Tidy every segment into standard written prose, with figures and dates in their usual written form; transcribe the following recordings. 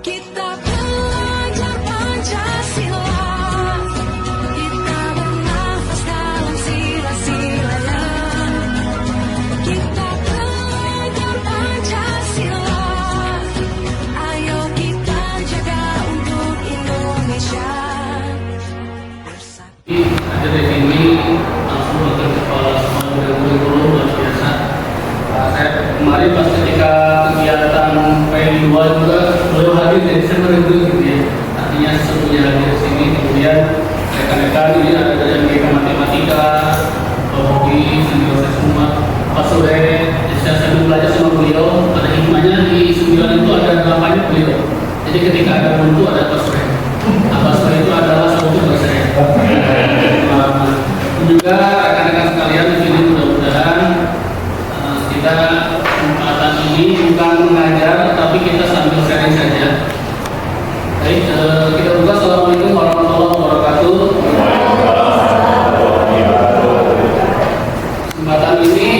Kita belajar Pancasila, kita bernafas dalam sila-silanya. Kita belajar Pancasila, ayo kita jaga untuk Indonesia. Ada di sini langsung ke kepala sekolah dan kurikulum luar biasa. Saya kemarin pas ketika kegiatan PN2 juga beliau hadir dari Desember itu gitu ya. Artinya semuanya hadir di sini. Kemudian rekan-rekan ini ada dari MGK Matematika, Hobi, senior saya semua, Pak Sore. Saya sambil belajar sama beliau. Ada hikmahnya di 9 itu ada 8-nya beliau. Jadi ketika ada buntu ada Pak Sore. Pak Sore itu adalah satu bagi saya. Juga rekan-rekan sekalian di sini mudah-mudahan kita kesempatan ini bukan mengajar, tapi kita sambil sharing saja. Baik, kita buka. Assalamualaikum warahmatullahi wabarakatuh. Kesempatan ini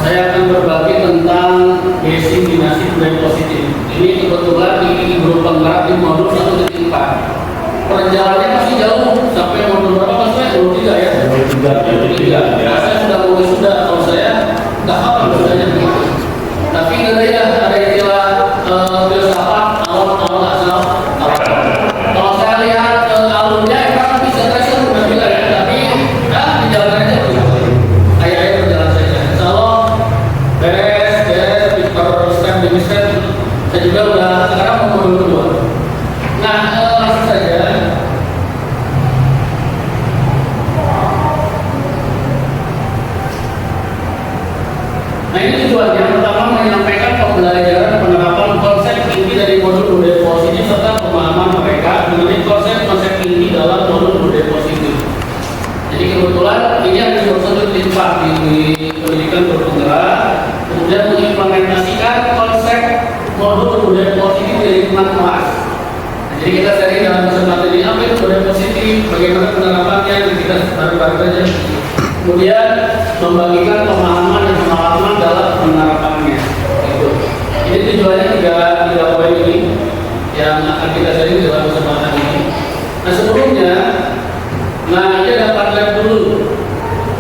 saya akan berbagi tentang basic dinasti budaya positif. Ini kebetulan di grup penggerak di modul 1.4. Perjalanannya masih jauh sampai modul berapa Mas? 23 ya? 23. Nah, saya sudah mau wisuda, kalau saya nggak hafal wisudanya begitu. Tapi ada istilah filsafat awal asal. Kalau saya lihat alurnya emang bisa terasa bukan juga ya, tapi di jalan aja begitu. Kayak berjalan saja. Insya Allah beres, step demi step. Saya juga udah sekarang mau modul kedua. Nah, langsung saja. Nah, ini tujuannya pertama menyampaikan pembelajaran penerapan konsep inti dari modul budaya positif serta pemahaman mereka mengenai konsep inti dalam modul budaya positif. Jadi kebetulan ini ada jurusan di pendidikan berpenggerak, kemudian mengimplementasikan konsep modul budaya positif dari lingkungan kelas. Jadi kita cari dalam kesempatan ini apa itu budaya positif, bagaimana penerapannya, kita bareng-bareng saja. Kemudian membagikan pemahaman dan pengalaman dalam penerapannya. Gitu. Ini tujuannya tiga poin ini yang akan kita cari dalam kesempatan ini. Nah sebelumnya, ini ada Padlet dulu.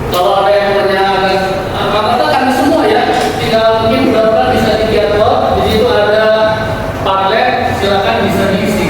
Kalau ada yang menanyakan, rata-rata kami semua ya, tinggal mungkin berapa bisa diatur. Di situ ada Padlet, silakan bisa diisi.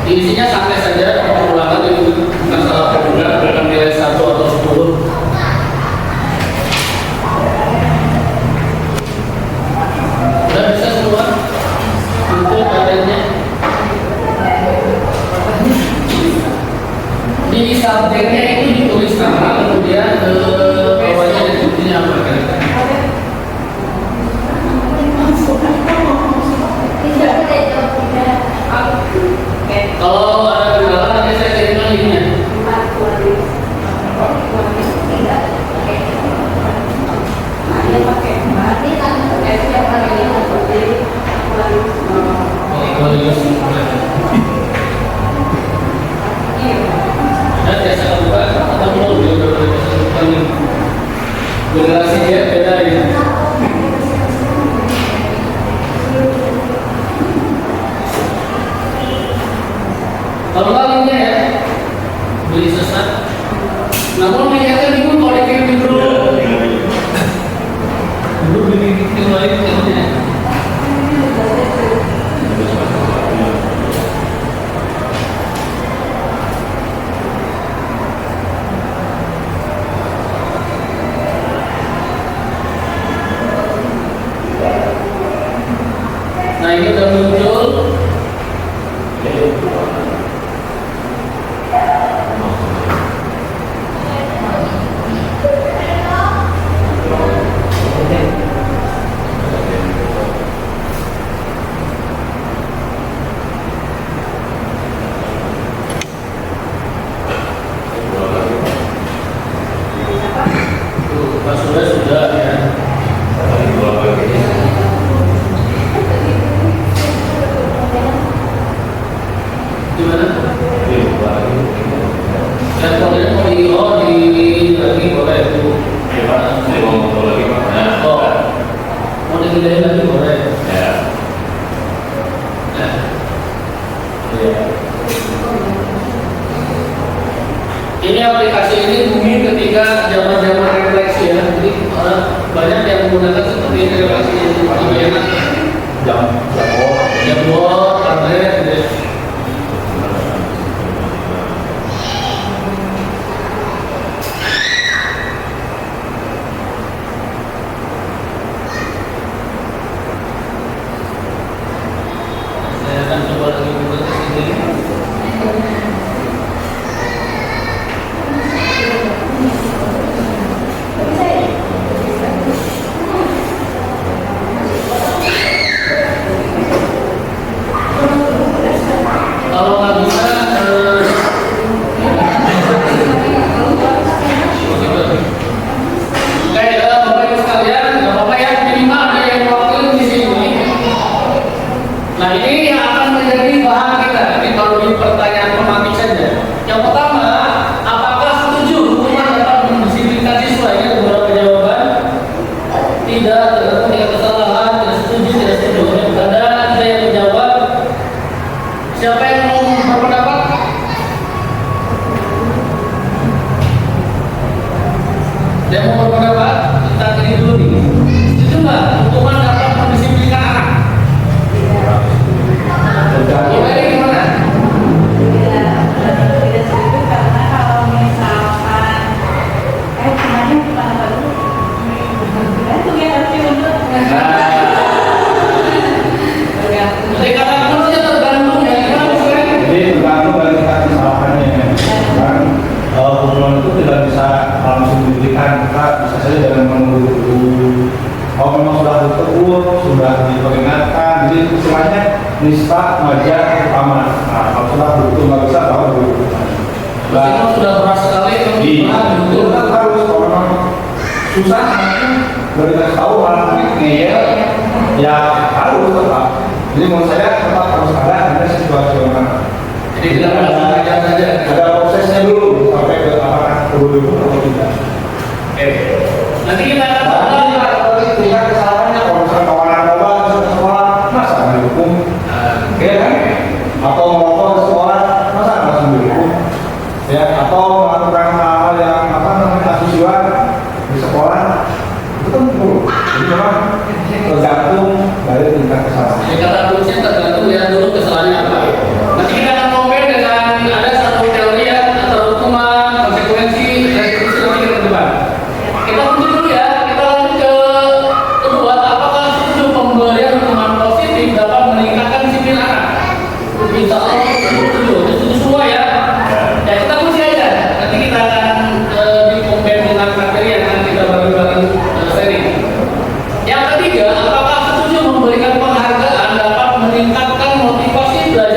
Isinya santai saja, pengulangan itu bukan salah formula, bukan nilai 1 atau 10. Sudah bisa semua? Untuk adanya di subjeknya itu ditulis nama, kemudian bawahnya deskripsinya apa kira-kira. Kalau ada kendala nanti saya kirimkan linknya. Generasi dia beda ya. Kalau linknya ya, beli sesat. Namun linknya kan bingung kalau dikirim di grup. Dulu beli yang lain katanya. Nah ini udah muncul. Sudah ya. lagi boleh. Ya. Nah, Iya. ini aplikasi ini booming ketika zaman-zaman refleksi ya. Jadi orang banyak yang menggunakan seperti ini refleksi ini. Bagaimana? Jam Jambot, tablet, gitu ya. Saya akan coba lagi buka ke sini. Kalau nggak bisa, Bapak Ibu sekalian, nggak apa-apa ya, minimal ada yang wakil di sini. Nah ini yang akan menjadi bahan kita. Ini baru di pertanyaan pematik saja. Yang pertama, apakah setuju hukuman dapat mendisiplinkan siswa? Ini ada beberapa jawaban. Tidak, tergantung dengan kesalahan, tidak setuju, tidak setuju. Ada yang menjawab. Siapa yang mau berpendapat? Yang mau berpendapat? Kita ini dulu nih. Setuju nggak? Hukuman dapat mendisiplinkan anak. Gimana? Gimana? Tidak setuju karena kalau misalkan kemana bukan apa dulu tergantung ya harus diundur Jadi kata kuncinya tergantung ya. Gimana maksudnya? Jadi tergantung dari tingkat kesalahannya. Kan hukuman itu tidak bisa langsung diberikan, kita bisa saja dengan menunggu dulu. Kalau memang sudah ditegur, sudah diperingatkan, jadi istilahnya nista wajar utama. Nah, kalau sudah betul nggak bisa, baru dulu. Meskipun sudah berat sekali, Itu kan harus kalau memang susah, dari kasih tahu malah ngeyel, ya harus tetap. Jadi menurut saya tetap harus ada situasional. Jadi tidak langsung ajar saja. Ada prosesnya dulu sampai ke apakah perlu atau tidak. Oke. Nanti kita akan Tapi kalau tingkat kesalahannya, kalau misalnya kawan narkoba masuk ke sekolah, masa nggak dihukum? Ya kan? Atau merokok di sekolah, masa nggak langsung dihukum? Ya, atau melakukan hal-hal yang apa namanya asusila di sekolah, itu kan perlu. Jadi memang tergantung dari tingkat kesalahan. Jadi kata kuncinya tergantung ya dulu kesalahannya apa. Nanti kita akan compare dengan ada satu teori ya atau hukuman, konsekuensi, restitusi nanti ke depan. Kita kunci dulu ya. Kita lanjut ke kedua. Apakah setuju pemberian hukuman positif dapat meningkatkan disiplin anak? Insya Allah setuju. Setuju semua ya. Ya kita kunci aja. Nanti kita akan di compare dengan materi yang akan kita bagi-bagi sharing. Yang ketiga, apakah setuju memberikan penghargaan dapat meningkatkan motivasi belajar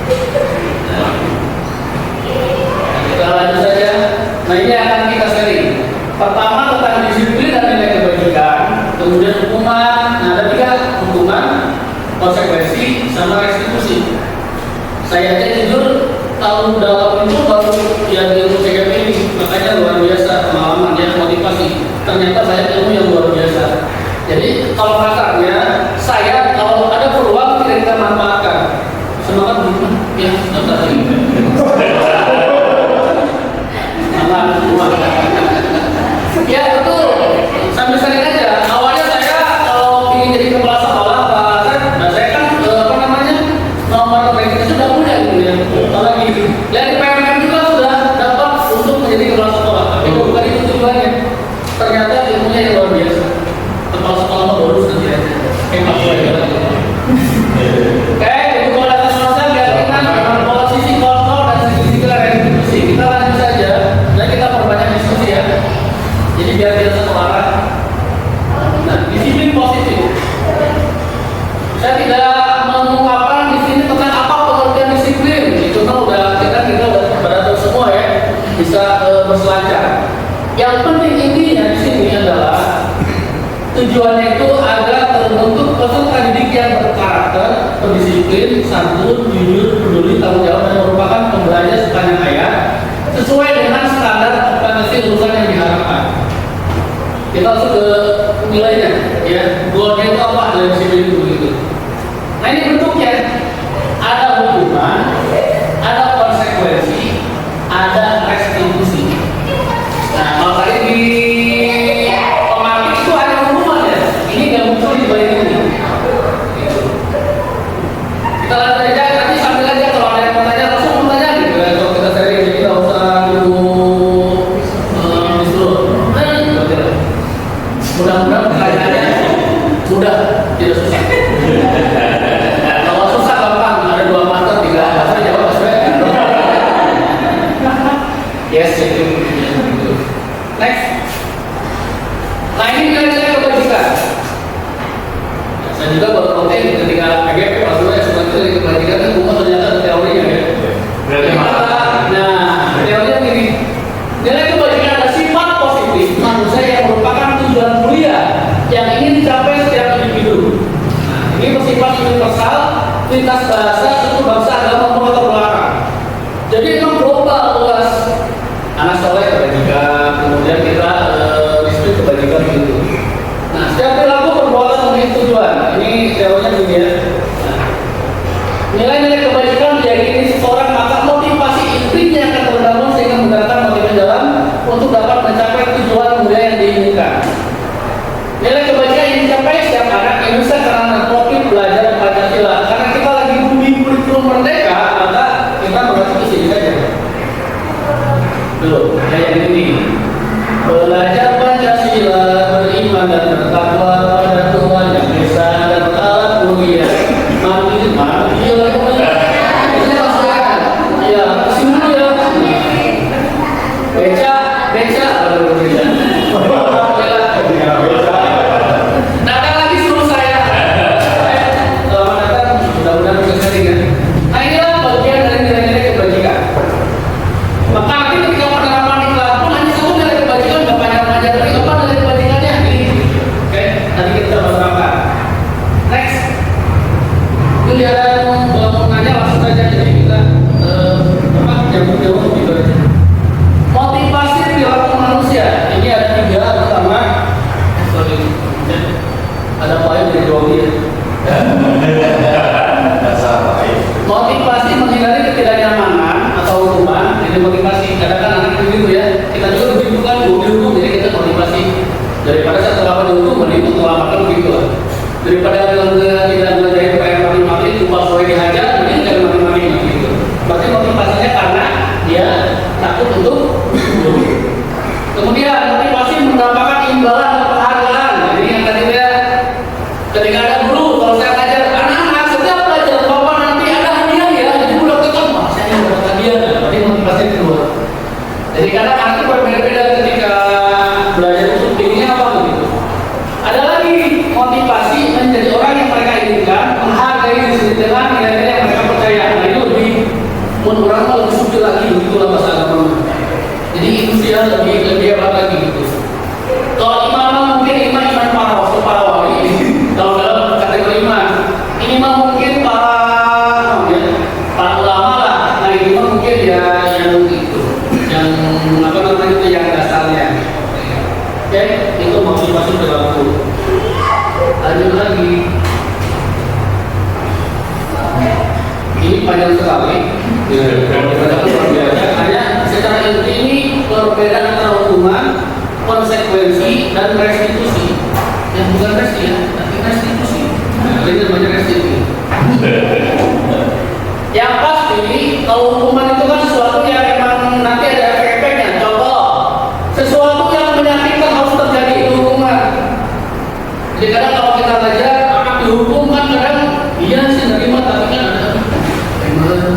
Nah, kita lanjut saja. Nah, ini akan kita sharing. Pertama tentang disiplin dan nilai kebajikan, kemudian hukuman. Nah, ada 3 hukuman, konsekuensi, sama restitusi. Saya aja jujur tahun dalam itu baru yang ilmu CGP ini, makanya luar biasa pengalaman yang motivasi. Ternyata banyak ilmu yang luar biasa. Jadi kalau kasarnya, saya kalau ada peluang tidak kita manfaatkan. Semangat gimana? Ya, dapat lagi. Ya betul. Sambil sharing aja. Awalnya saya kalau ingin jadi kepala sekolah, Pak, saya kan nomor rekening sudah punya gitu ya. Apalagi dari PMM juga sudah dapat untuk menjadi kepala sekolah. Tapi bukan itu tujuannya. Ternyata ilmunya yang luar biasa. Kepala sekolah baru saja. Hemat saja. Oke, ibu kepala data sosial diartikan dengan sisi kontrol dan sisi restitusi. Kita lanjut saja. Dan kita perbanyak diskusi ya. Jadi biar kita satu arah. Nah, disiplin positif. Saya tidak mengungkapkan di sini tentang apa pengertian disiplin. Itu kan kita udah berada semua ya, bisa berselancar. Yang penting intinya di sini adalah tujuannya itu agar terbentuk peserta didik yang berkarakter, berdisiplin, santun, jujur, peduli, tanggung jawab, dan merupakan pembelajar sepanjang hayat sesuai dengan standar kompetensi lulusan yang diharapkan. Kita langsung ke nilainya, ya. Goalnya itu apa dari disiplin itu begitu. Nah ini bentuknya ada hukuman, ada konsekuensi, ada restitusi. Nah kalau tadi di pemakai itu ada hukuman ya, ini nggak muncul di balik ini. Gitu. Kita lanjut aja, nanti sambil aja kalau ada yang mau tanya langsung mau tanya gitu ya. Kalau kita sharing jadi nggak usah dulu disuruh. Mudah-mudahan pertanyaannya mudah, tidak susah. Kalau susah gampang, ada 2 master, 3 master jawab sesuai. Yes, itu. Next. Nah ini nilai-nilai kebajikan. Saya juga baru noting ketika PGP pas dulu sebenarnya kebajikan itu semua ternyata ada teorinya ya. Nah, teorinya gini. Nilai kebajikan ada sifat positif manusia yang merupakan tujuan mulia yang ingin dicapai setiap individu. Nah, ini bersifat universal, lintas bahasa, suku bangsa, agama, atau belakang. Jadi memang global luas. Anak soleh kebajikan, kemudian kita disiplin kebajikan gitu. Nah, setiap perilaku perbuatan memiliki tujuan. Ini teorinya begini ya. Nah, nilai-nilai kebajikan meyakini seseorang maka motivasi intinya akan terbangun sehingga menggerakkan motivasi dalam untuk dapat mencapai tujuan mulia yang diinginkan. Nilai kebajikan yang dicapai setiap anak Indonesia karena profil belajar Pancasila. Karena kita lagi booming kurikulum merdeka, maka kita berarti ke sini saja. Belum, kayak ini. Belajar Pancasila, beriman dan bertakwa pada Tuhan yang Esa dan taat mulia. Mati ini maksudnya. Ya, kesini dulu ya. Beca, kalau beca. Nah, ada lagi suruh saya. Selamat datang, mudah-mudahan bisa sharing ya. Nah, inilah bagian dari nilai-nilai kebajikan. Maka nanti ketika penerapan di kelas pun hanya satu nilai kebajikan, nggak panjang-panjang dari apa nilai kebajikannya ini. Oke, nanti kita bahas. Next. Ini ada mau nanya langsung saja jadi kita jauh-jauh gitu aja. Motivasi perilaku manusia ini ada 3. Pertama, ada poin dari Jogi ya. Motivasi menghindari ketidaknyamanan atau hukuman. Ini motivasi. Kadang-kadang anak begitu ya. Kita juga begitu kan, dihukum jadi kita motivasi. Daripada saya terlalu dihukum, mending selamatkan begitu lah. Daripada tidak menjadi PR mati-mati, lupa soal dihajar, mending jangan mati-mati gitu. Berarti motivasinya karena dia takut untuk kemudian motivasi mendapatkan imbalan atau penghargaan. Jadi yang tadi saya ketika ada guru, kalau saya ngajar anak-anak setiap belajar bapak nanti ada hadiah ya, jadi udah ketemu saya yang dapat hadiah. Berarti motivasi kedua. Jadi kadang anak itu berbeda-beda ketika belajar itu tingginya apa begitu. Ada lagi motivasi menjadi orang yang mereka agama lebih suci lagi, begitulah bahasa agama. Jadi itu dia lebih hebat lagi gitu. Kalau imam mungkin iman para wali. Kalau dalam kategori iman, ini mah mungkin para ulama lah. Nah ini mah mungkin ya yang itu, yang apa namanya itu yang dasarnya. Oke, itu masing-masing berlaku. Lanjut lagi. Ini panjang sekali. Kalau dibaca luar biasa. Hanya secara inti ini perbedaan antara hukuman, konsekuensi dan restitusi. Yang bukan resti ya, tapi restitusi. Nah, ini namanya restitusi. Yang pasti kalau hukuman itu kan sesuatu yang memang nanti ada efek-efeknya. Contoh, sesuatu yang menyakitkan harus terjadi itu hukuman. Jadi kadang kalau kita belajar anak dihukum kan kadang iya sih nerima tapi kan ada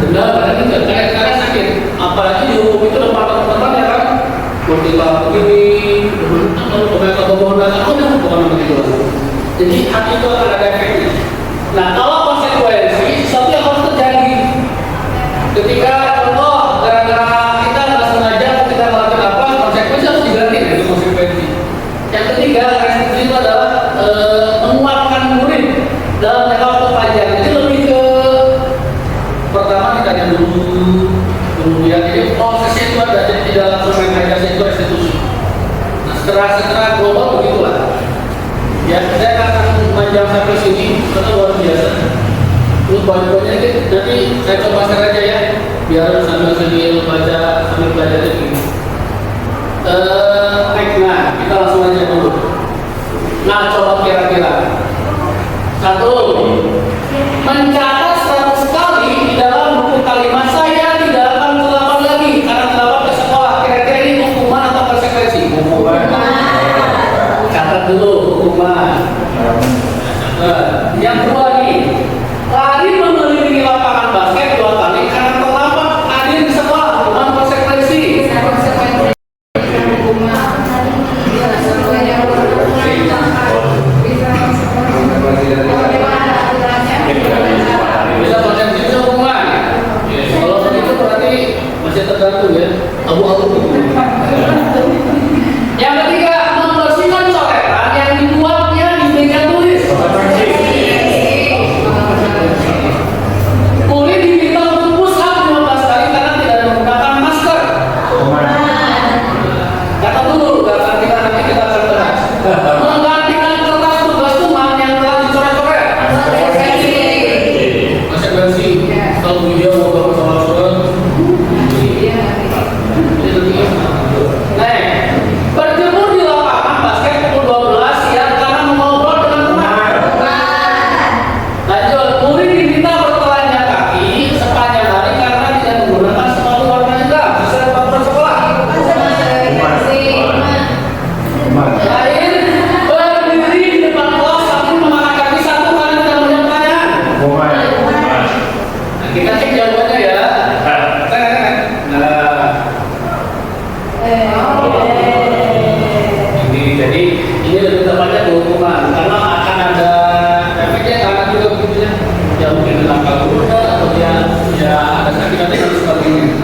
denda kadang enggak kadang sakit. Apalagi dihukum itu ada patah-patah ya kan. Motivasi begini, kalau mereka bawa dasar bukan begitu. Jadi hati itu akan ada efeknya. Nah kalau konsekuensi sesuatu yang harus terjadi. Ketika contoh gara-gara kita nggak sengaja kita melakukan apa, konsekuensi harus diganti itu konsekuensi. Yang ketiga restitusi itu adalah menguatkan murid dalam jangka waktu panjang. Jadi lebih ke pertama ditanya dulu, kemudian jadi prosesnya itu ada, jadi tidak langsung main saja itu restitusi. Nah setelah global begitulah. Ya saya akan panjang sampai sini karena luar biasa. Terus banyak-banyak nanti saya coba share aja ya, biar sambil baca sambil belajar lagi. Nah kita langsung aja dulu. Nah coba kira-kira satu, mencatat 100 kali di dalam buku kalimat saya tidak akan terlambat lagi karena terlambat ke sekolah. Kira-kira ini hukuman atau konsekuensi? Hukuman. Catat dulu hukuman. Yang kedua nih, lari mengelilingi lapangan basket 2 kali karena terlambat hadir di sekolah. Hukuman konsekuensi. Bisa konsekuensi bisa hukuman. Kalau begitu berarti masih tergantung ya. Abu-abu. Yang ketiga, membersihkan coretan yang dibuatnya di meja tulis. Murid diminta untuk push up 15 kali karena tidak menggunakan masker. Kata dulu, kata kita nanti kita akan bahas. Menggantikan kertas tugas tuman yang telah dicoret-coret. Konsekuensi. Kalau video mau bawa sama surat. Berjemur di lapangan basket pukul 12 siang karena mengobrol dengan teman. Lanjut, murid diminta bertelanjang kaki sepanjang hari karena tidak menggunakan sepatu warna hitam sesuai peraturan sekolah. Lain, berdiri di depan kelas sambil mengangkat kaki satu kali tidak banyak pertanyaan. Nah, kita cek jawabannya ya. Jadi ini lebih tepatnya ke hukuman karena akan ada efeknya karena juga begitu ya mungkin langkah kuda atau ya ada sakit dan sebagainya.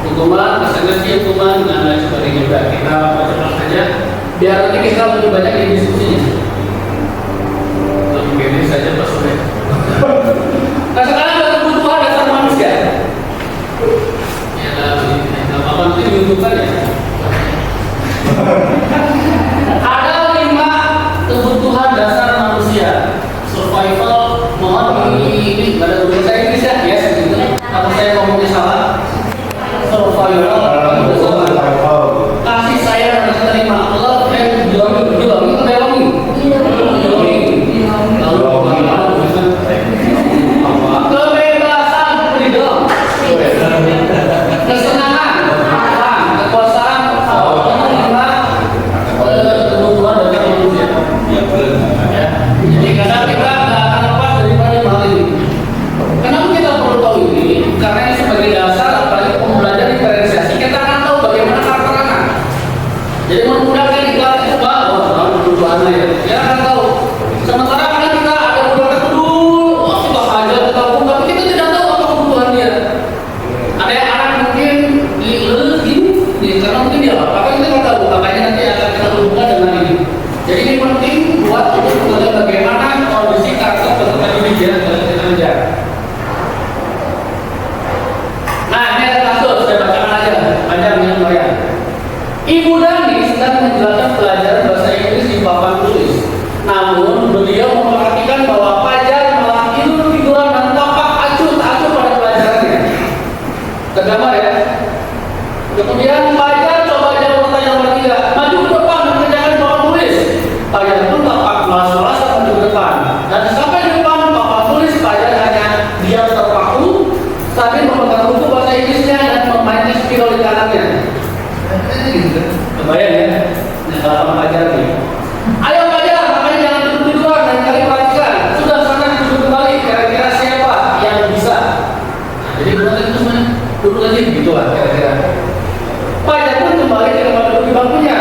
Hukuman, konsekuensi hukuman dan lain sebagainya. Udah kita baca saja biar nanti kita lebih banyak di diskusinya. Lebih gede saja Pak Sore. Nah sekarang ada kebutuhan dasar manusia. Ya apa nanti diuntukkan ya. Ada 5 kebutuhan dasar manusia. Survival, mohon ini pada guru saya Inggris ya, yes gitu. Atau saya ngomongnya salah. Survival, kasih sayang dan terima, love and belonging, itu belonging. Kebebasan, freedom. Kesenangan, kekuasaan, kebutuhan dasar manusia. Ya. Jadi kadang kita nggak akan lepas daripada hal ini. Kenapa kita perlu tahu ini? Karena ini sebagai dasar apalagi pembelajaran diferensiasi. Tergambar ya. Kemudian pelajar coba jawab pertanyaan nomor 3. Maju ke depan mengerjakan papan tulis. Pelajar pun tampak melas-melas maju ke depan. Dan sampai di depan papan tulis, pelajar hanya diam terpaku sambil memegang buku bahasa Inggrisnya dan memainkan spidol di tangannya. Kebayang ya? Nah, kalau pelajar nih. Ayo pelajar, makanya jangan duduk-dudukan dan kali perhatikan. Sudah sana duduk kembali. Kira-kira siapa yang bisa? Nah, jadi bukan itu semuanya duduk aja gitu lah kira-kira. Pelajar pun kembali ke tempat duduk di bangkunya.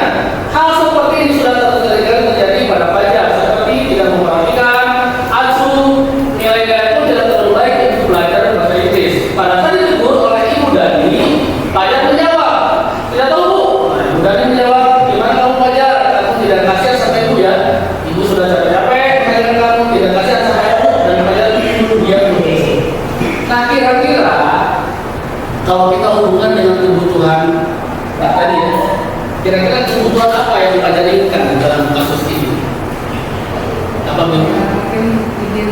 Hal seperti ini sudah terjadi pada pelajar, seperti tidak memperhatikan asuh, nilai-nilai pun tidak terlalu baik untuk belajar bahasa Inggris. Pada saat ditegur oleh Ibu Dani, pelajar menjawab, tidak tahu Bu. Nah, Ibu Dani menjawab, gimana kamu pelajar? Kamu tidak kasihan sampai Ibu ya? Ibu sudah capek-capek mengajarkan kamu, tidak kasihan sampai Ibu, dan pelajar itu diam dulu. Nah, kira-kira kalau kita hubungan dengan kebutuhan tadi ya, kira-kira kebutuhan apa yang pelajar inginkan dalam kasus ini? Apa benar? Mungkin ingin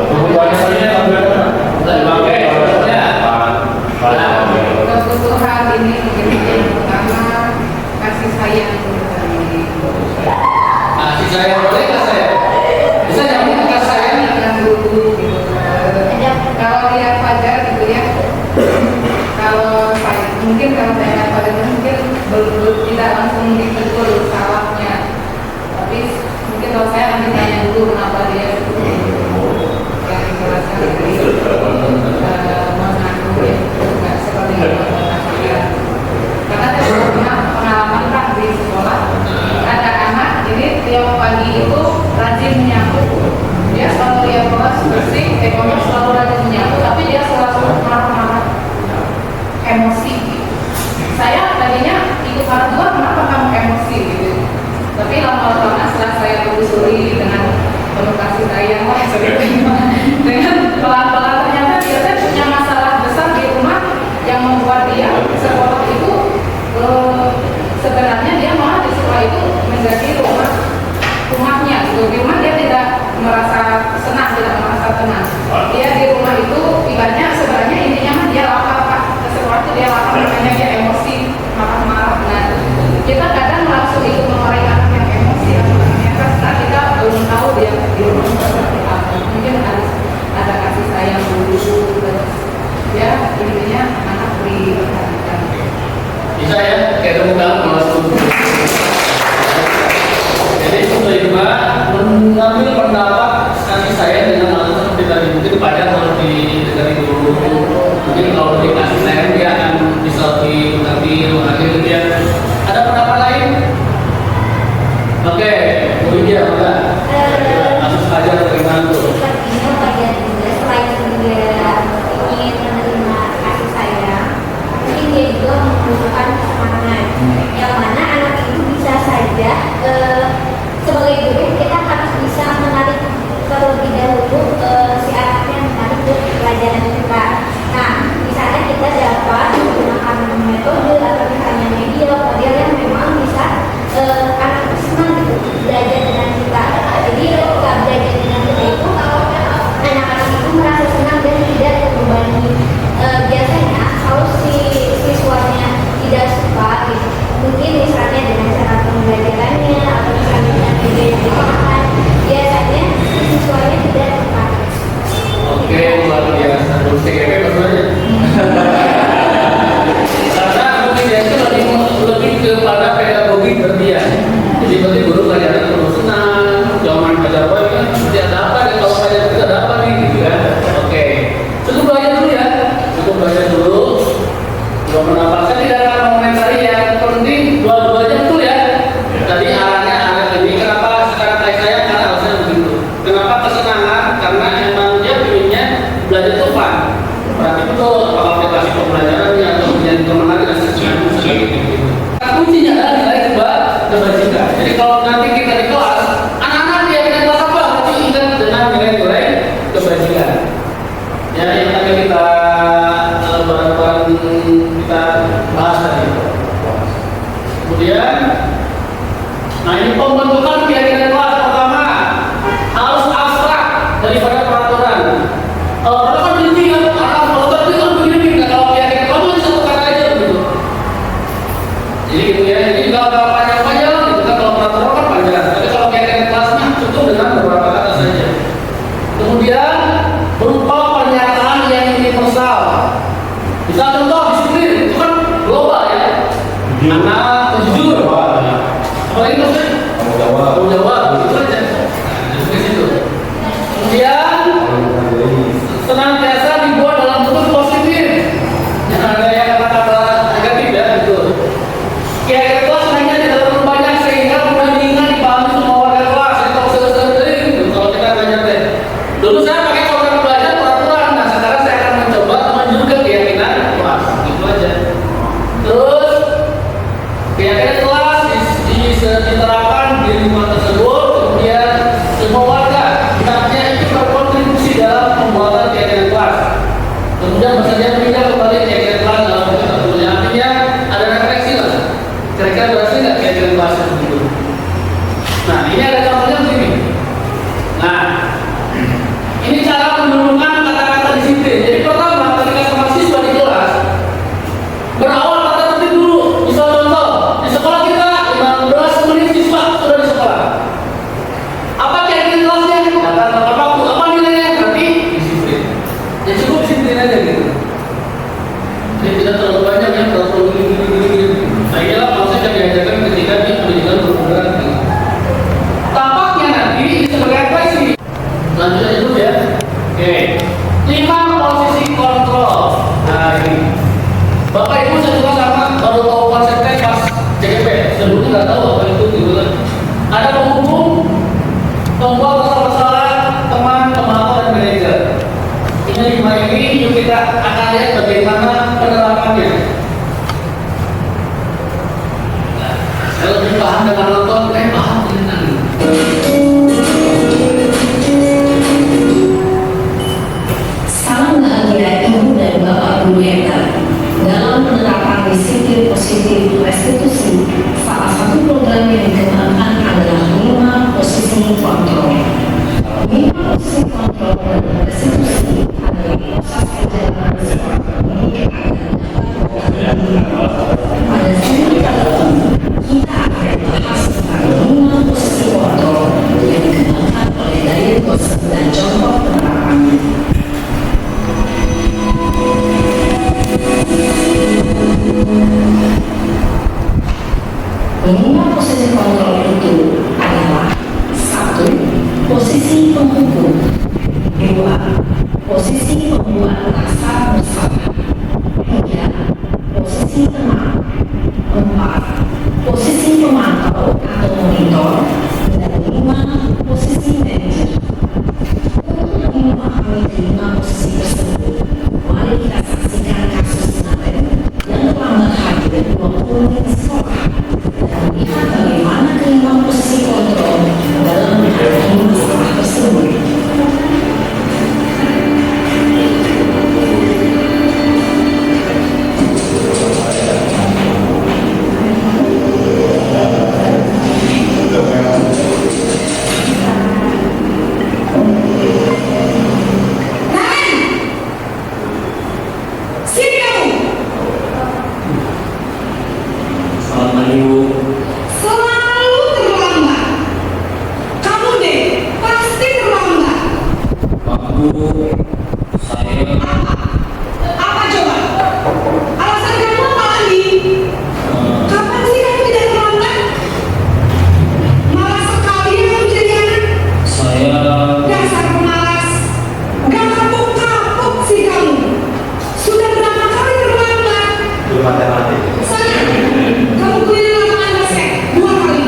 Kebutuhannya saja tampilkan. Oke, contohnya. kebutuhan ini mungkin yang pertama kasih sayang dari Kasih sayang boleh nggak saya? Bisa nyambung ke kasih sayang? dengan guru gitu. Kalau lihat pelajar gitu ya, kalau saya mungkin kalau saya lihat pelajar mungkin belum tidak langsung ditegur salahnya, tapi mungkin kalau saya nanti tanya dulu kenapa dia yang dijelaskan dari mengandung ya, nggak seperti itu saya. Karena saya punya pengalaman kan di sekolah, ada anak ini tiap pagi itu rajin menyapu. Dia selalu lihat kelas bersih, kelas selalu rajin menyapu, tapi dia selalu marah-marah, emosi. Saya tadinya ikut marah juga, kenapa kamu emosi gitu. Tapi lama-lama setelah saya telusuri dengan penuh kasih sayang, wah dengan pelan-pelan ternyata dia punya masalah besar di rumah yang membuat dia sekolah itu sebenarnya dia malah di sekolah itu menjadi rumahnya gitu. Di rumah dia tidak merasa senang, tidak merasa tenang. Dia di rumah itu ibaratnya sebenarnya intinya mah dia lapar Pak. Ke sekolah itu dia lapar, makanya dia emosi, marah-marah. Nah, kita kadang langsung ikut memarahi anak yang emosi sebenarnya karena kita belum tahu dia di rumah seperti apa. Mungkin harus ada kasih sayang dulu, terus ya intinya anak diperhatikan. Bisa ya? Kayak tepuk tangan langsung. Jadi menerima, mengambil pendapat kasih sayang dengan alasan seperti tadi. Mungkin pelajar harus didekati dulu. Mungkin kalau dikasih sayang dia akan bisa lebih mengerti. Akhirnya dia ada pendapat lain. Oke, Bu Widya, mana? Kasus pelajar bagaimana tuh? Selain dia ingin menerima kasih sayang, mungkin dia juga membutuhkan semangat. Yang mana anak itu bisa saja sebagai guru kita harus bisa menarik terlebih dahulu si anaknya menarik ke pelajaran kita. Nah, misalnya kita dapat menggunakan metode atau misalnya media model yang memang bisa anak itu senang gitu belajar dengan kita. Jadi ketika belajar dengan kita itu anak-anak itu merasa senang dan tidak terbebani. Biasanya kalau si siswanya tidak suka gitu, mungkin misalnya dengan cara pembelajarannya atau misalnya dengan media yang digunakan, biasanya si siswanya tidak tertarik. Oke, luar biasa. Terus TGP maksudnya? Karena mungkin dia itu lebih kepada pedagogi berdiam. Jadi berarti guru pelajaran perlu senang, jawaban pelajar baik kan seperti ada apa dan kalau pelajar kita ada apa nih gitu kan? Oke, cukup belajar dulu ya, cukup belajar dulu. Dua pendapat saya tidak akan mengomentari yang penting dua-duanya betul ya. Tadi arahnya ada ini kenapa sekarang saya karena alasannya begitu. Kenapa kesenangan? Karena emang dia pinginnya belajar itu fun. Berarti betul kalau aplikasi pembelajarannya atau menjadi kemenarik dan seperti itu. Kuncinya adalah nilai kebajikan. Jadi kalau nanti kita di kelas, anak-anak dia kita kelas apa? Tapi ingat dengan nilai-nilai kebajikan. Ya yang tadi kita barang-barang kita bahas tadi. Kemudian, nah ini pembentukan keyakinan kelas pertama harus abstrak daripada peraturan. Karena kan ini kan kalau tadi kan begini, nah, kalau keyakinan kamu hanya satu kata aja begitu. Jadi gitu ya, jadi nggak panjang-panjang gitu kan, kalau peraturan kan panjang, tapi kalau keyakinan kelasnya cukup dengan beberapa kata saja. Kemudian berupa pernyataan yang universal. Misal contoh disiplin itu kan global ya. Anak jujur, apalagi maksudnya tanggung jawab, itu aja. Nah, itu ke situ. Kemudian senantiasa dibuat dalam bentuk positif. Jangan ada yang kata-kata negatif ya, gitu. Kira-kira kelas hanya tidak terlalu banyak sehingga mudah diingat dipahami semua warga kelas. Saya tahu sering-sering gitu kalau kita belajar teh. Dulu saya pakai program belajar peraturan, nah sekarang saya akan mencoba menunjukkan keyakinan kelas, gitu aja. Terus keyakinan kelas diterapkan di lingkungan tersebut, kemudian semua warga hendaknya itu berkontribusi dalam pembuatan keyakinan kelas. Kemudian bersedia meninggal kembali keyakinan kelas dalam bentuk tertulis. Artinya ada refleksi lah. Kira-kira berhasil nggak keyakinan kelas begitu? Nah ini ada contohnya begini. Nah ini cara menurunkan kata-kata disiplin. Jadi pertama ketika sama siswa di kelas berawal kata tertib dulu. Misal contoh di sekolah kita 15 menit siswa sudah di sekolah. Apa keyakinan kelasnya? Datang tepat waktu. Apa nilainya? Berarti disiplin. Ya cukup disiplin aja gitu. Jadi tidak terlalu banyak yang terlalu gini. Nah inilah proses yang diajarkan ketika di pendidikan berprogram gitu. Tampaknya nanti ini sebagai refleksi. Lanjut aja dulu ya. Oke. 5 posisi kontrol. Nah ini. Bapak Ibu saya juga sama baru tahu konsepnya pas CGP. Sebelumnya nggak tahu apa itu gitu kan. Ada penghubung, pembuat masalah, teman, pemantau dan manajer. Ini 5 ini yuk kita akan lihat bagaimana penerapannya. Nah, saya lebih paham dengan nonton, paham dengan Salam bahagia Ibu dan Bapak Guru yang dalam penerapan disiplin positif restitusi, salah satu program yang dikembangkan adalah 5 posisi kontrol. 5 posisi kontrol dan restitusi adalah proses perjalanan seorang pemimpin agar dapat pada sesi kali ini kita akan bahas tentang 5 posisi kontrol yang dikembangkan oleh David Wilson dan contoh penerapannya. Lima posisi kontrol itu adalah 1. Posisi penghubung, 2. Posisi pembuat rasa bersama, 3. Posisi tenang, 4. Posisi pemantau atau monitor, dan 5. Posisi manajer. Untuk memahami 5 posisi tersebut, mari kita saksikan kasus Naten yang telah hadir 20 menit sekolah dan lihat bagaimana kelima posisi kontrol dalam menghadapi masalah tersebut. Selalu terlambat. Kamu deh pasti terlambat. Apa coba? Alasan kamu apa lagi? Kapan sih kamu tidak terlambat? Malas sekali kamu jadi anak. Dasar pemalas. Gak kapuk-kapuk sih kamu. Sudah berapa kali terlambat? Saya, kamu keliling lapangan basket 2 kali.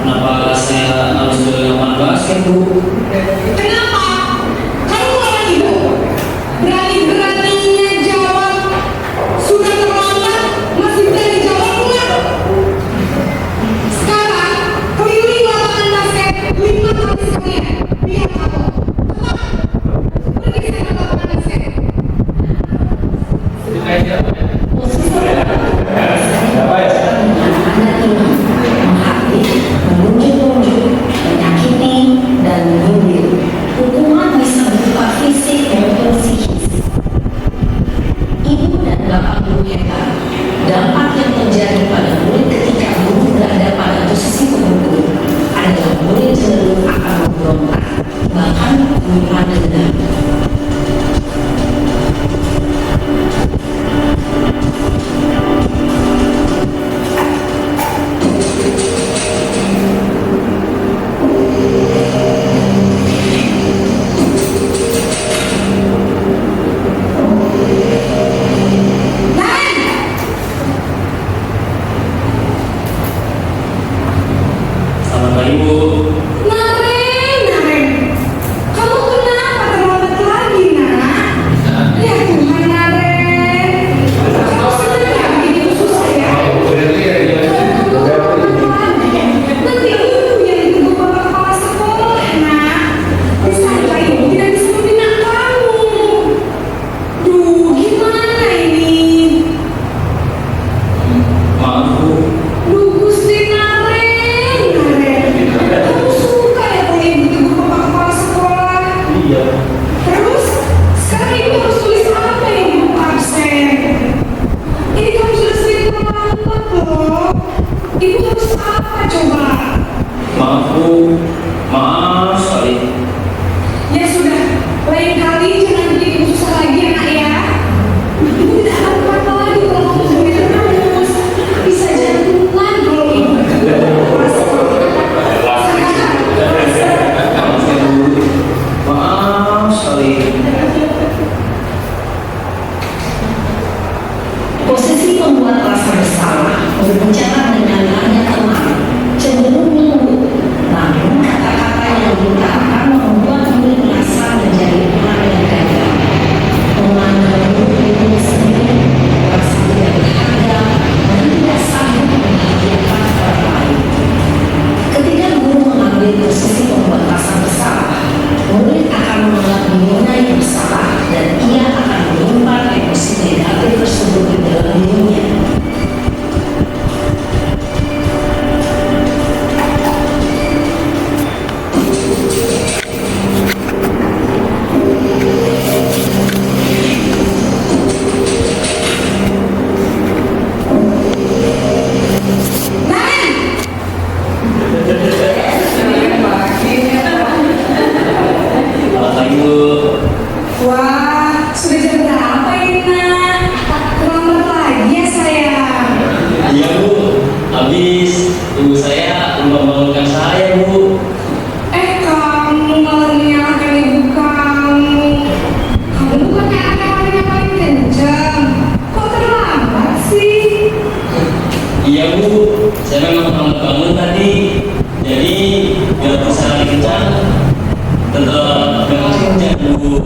Kenapa saya harus keliling lapangan basket, Bu? Kenapa? Kamu orang ibu. Berani-beraninya jawab. Sudah terlambat, masih berani jawab enggak? Sekarang keliling lapangan basket 5 kali sekalian. Biar kamu. Cepat. Pergi ke lapangan basket. Jadi kayak siapa ya? Siapa ya? Menunjuk-nunjuk, menyakiti, dan menyindir. Hukuman bisa berupa fisik maupun Posisi pembuat rasa bersalah berbicara dengan nada teman cenderung lembut, namun kata-kata yang diucapkan membuat murid merasa menjadi orang yang gagal. Memandang murid itu sendiri merasa tidak berharga dan tidak sanggup membahagiakan orang lain. Ketika guru mengambil posisi pembuat rasa bersalah, murid akan menganggap dirinya yang bersalah dan ia akan menyimpan emosi negatif tersebut di dalam dirinya. Selamat pagi Bu. Wah, sudah jam berapa ini nak? Terlambat lagi ya sayang. Iya Bu, habis ibu saya membangunkan saya Bu. Kamu malah menyalahkan ibu kamu. Kamu bukannya anak-anaknya paling kencang. Kok terlambat sih? Iya Bu, saya memang terlambat bangun tadi. Jadi biar bisa lari kencang, tetap memang kencang Bu.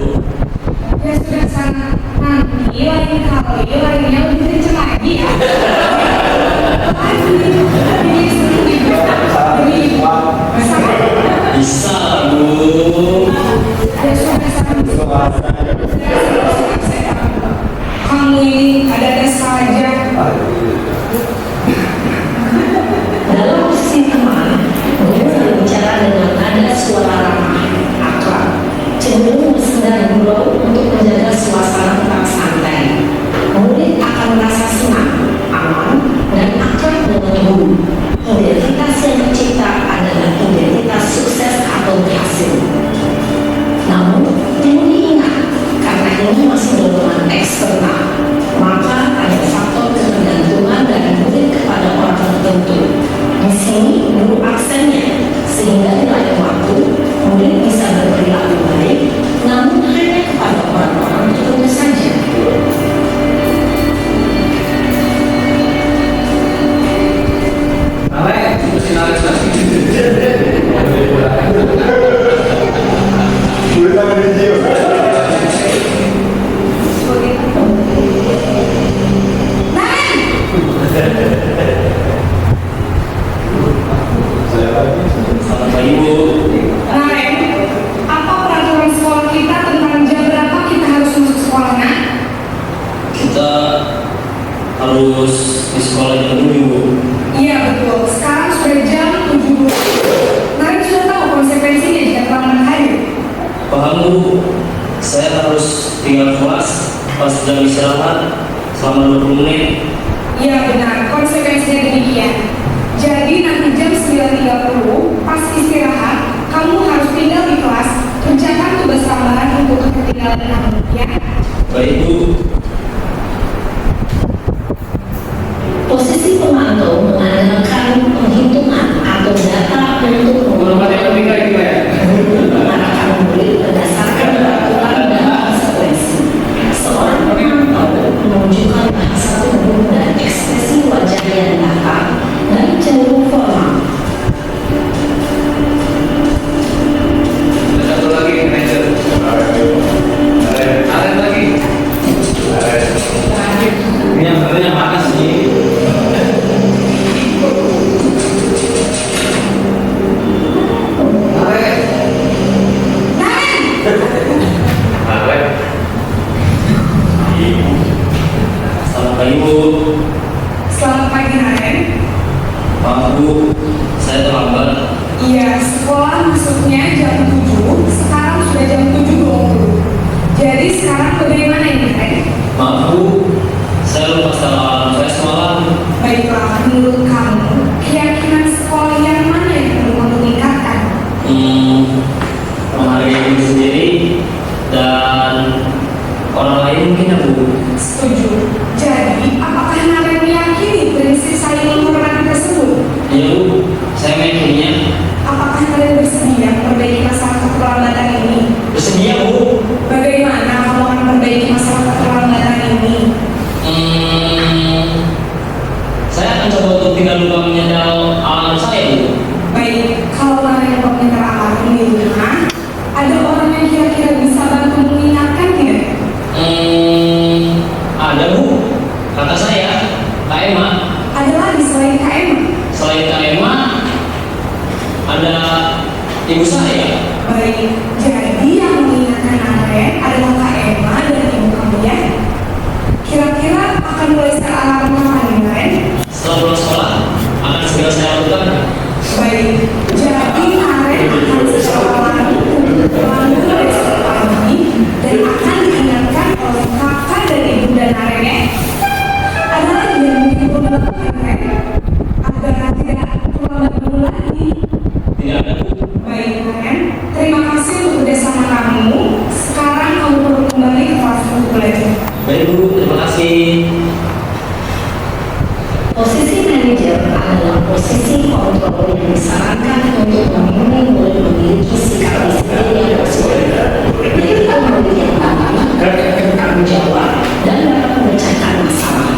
Ya sudah sana. Nanti lain kali larinya lebih kencang lagi ya. Ini seru ibu. Ini ibu. Bisa Bu. Ya sudah sana. Kamu ini ada-ada saja. Dalam posisi teman, guru berbicara dengan nada suara ramah, akrab, cenderung bersenda gurau untuk menjaga suasana tetap santai. Murid akan merasa senang, aman, dan akrab dengan guru. Identitas yang tercipta adalah identitas sukses atau berhasil. Namun, perlu diingat, karena ini masih dorongan eksternal, maka ada faktor ketergantungan dari murid kepada orang tertentu. Di sini guru aksennya, sehingga di lain waktu murid bisa berperilaku baik, namun hanya kepada orang-orang tertentu saja. Selamat pagi Bu. Naren, apa peraturan sekolah kita tentang jam berapa kita harus masuk sekolahnya? Kita harus di sekolah jam 7 Bu. Iya betul, sekarang sudah jam 7. Naren sudah tahu konsekuensinya jika terlambat hadir. Paham Bu, saya harus tinggal kelas pas jam istirahat selama 20 menit. Iya benar, konsekuensinya demikian. Jadi nanti jam 9.30 pas istirahat, kamu harus tinggal di kelas, kerjakan tugas tambahan untuk ketinggalan kamu, ya. Baik Bu. Posisi pemantau mengandalkan penghitungan atau data untuk Belum ada yang ketiga itu ya. mengarahkan murid berdasarkan peraturan dan konsekuensi. Seorang pemantau menunjukkan bahasa tubuh dan ekspresi wajah yang datar dan cenderung formal. Satu lagi manajer. Ada lagi. Ini yang sebenarnya mana sih? Selamat pagi Bu. Selamat pagi Naren. Maaf Bu, saya terlambat. Iya, sekolah masuknya jam 7, sekarang sudah jam 7.20. Jadi sekarang bagaimana ini Naren? Maaf Bu, saya lupa setelah alarm saya semalam. Baiklah, menurut kamu, keyakinan sekolah yang mana yang perlu kamu tingkatkan? Menghargai diri sendiri dan orang lain mungkin ya Bu. Setuju. Jadi, apakah Naren meyakini prinsip saling menghormati tersebut? Iya Bu, saya meyakininya. Apakah Naren bersedia memperbaiki masalah keterlambatan ini? Bersedia Bu. Bagaimana Baik Bu, terima kasih. Posisi manajer adalah posisi kontrol yang disarankan untuk memilih mulai memiliki sikap disiplin yang bersumber, yaitu memberikan bertanggung jawab dan dapat memecahkan masalah.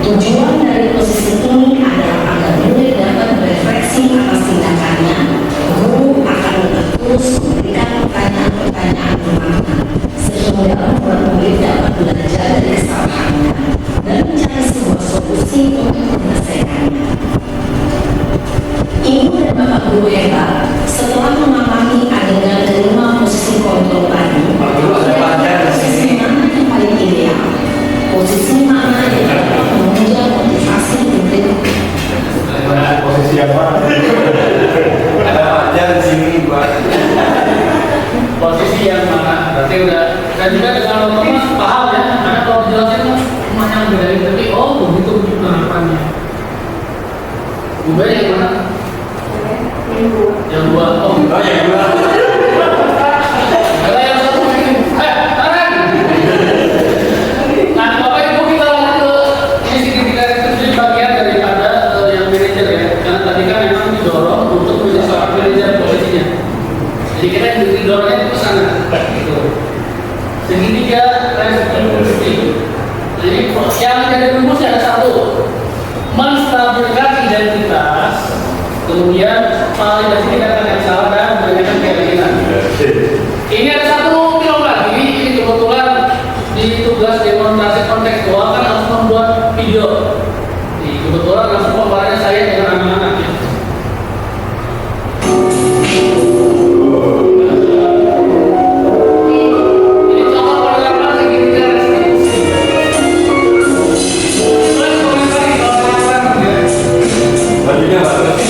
Tujuan dari posisi ini adalah agar murid dapat berefleksi atas tindakannya. Guru akan terus memberikan pertanyaan-pertanyaan bermakna sehingga murid dapat belajar dari kesalahannya dan mencari sebuah solusi untuk menyelesaikannya. Ibu dan Bapak guru hebat, setelah mengalami adegan kelima posisi kontrol tadi, posisi mana yang paling ideal? Posisi mana yang dapat menunjang motivasi murid? Posisi yang mana? Ada aja di sini buat Posisi yang mana? Berarti udah. Dan juga dengan otomatis paham ya. Karena kalau dijelasin kan semuanya bedain. Tapi oh begitu penerapannya. Gue yang mana? Yang dua. Oh yang dua. Ada yang satu ini. Taran. Nah, Bapak Ibu kita lanjut ke ini signifikan itu jadi bagian daripada yang manajer ya. Karena tadi kan memang didorong untuk menjadi seorang manajer posisinya. Jadi kita didorongnya itu ke sana. Gitu. Segitiga restitusi. Jadi yang jadi rumusnya ada satu. Menstabilkan identitas. Kemudian validasi tindakan yang salah dan memberikan keyakinan. Ini ada satu film lagi, ini kebetulan di tugas demonstrasi kontekstual kan harus membuat video. Kebetulan langsung pembahasannya saya dengan anak-anak. Ini contoh penerapan segitiga restitusi. Terus komentari kalau bajunya bagus.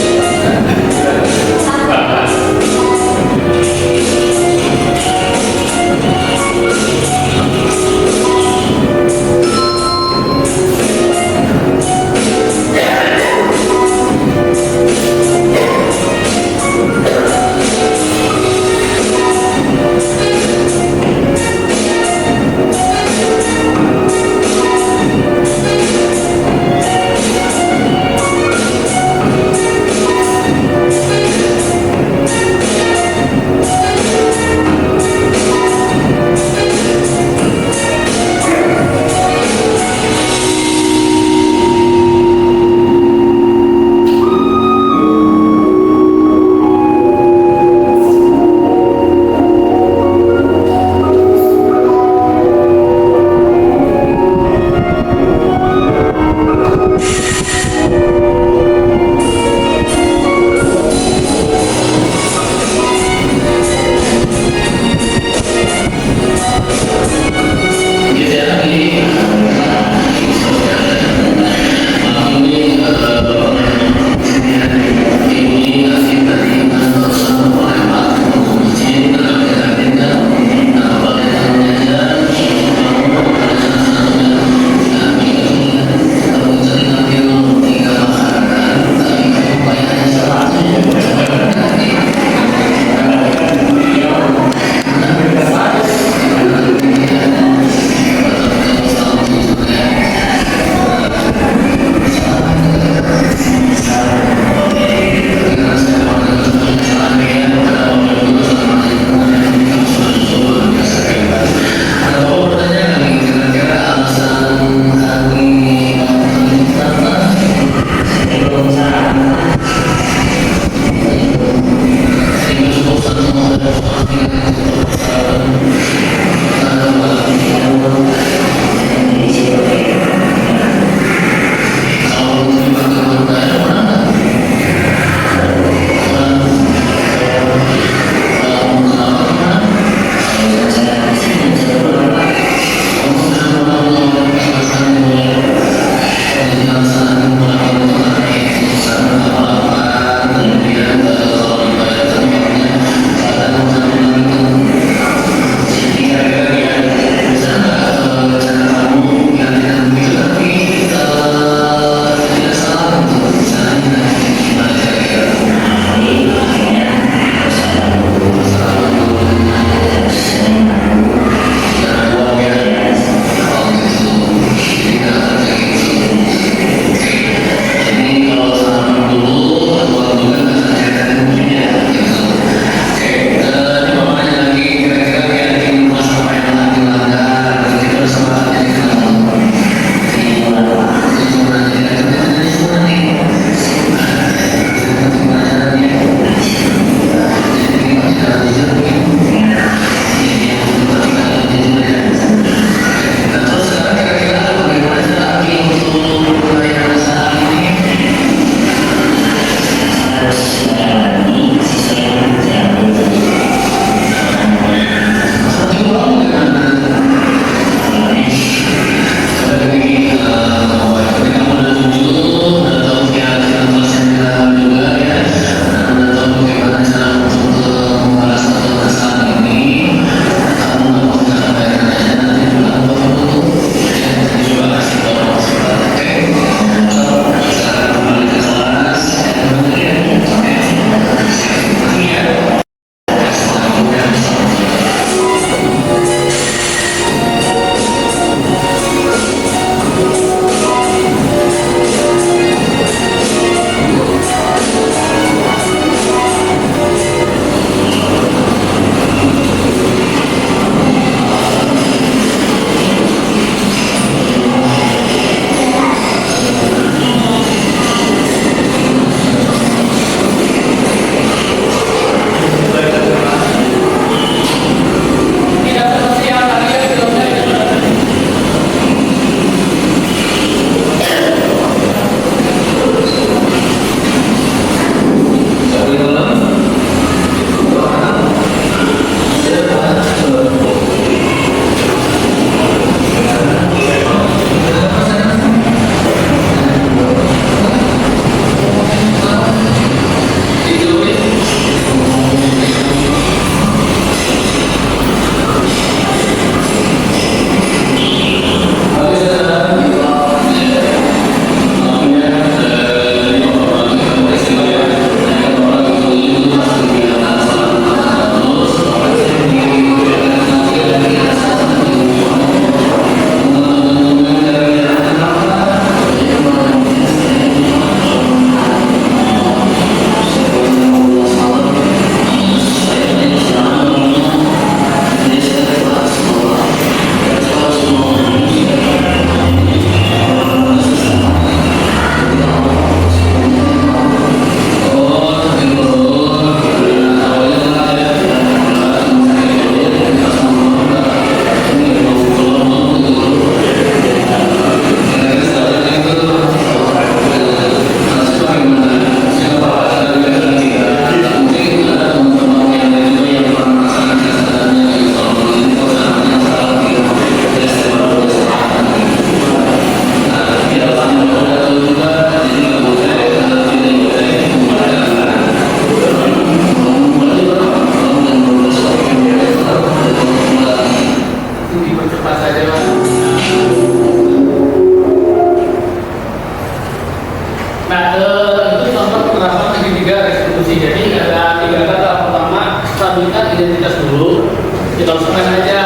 Nah, itu contoh penerapan segitiga restitusi. Jadi ada 3 kata. Pertama, stabilkan identitas dulu. Kita usahakan aja.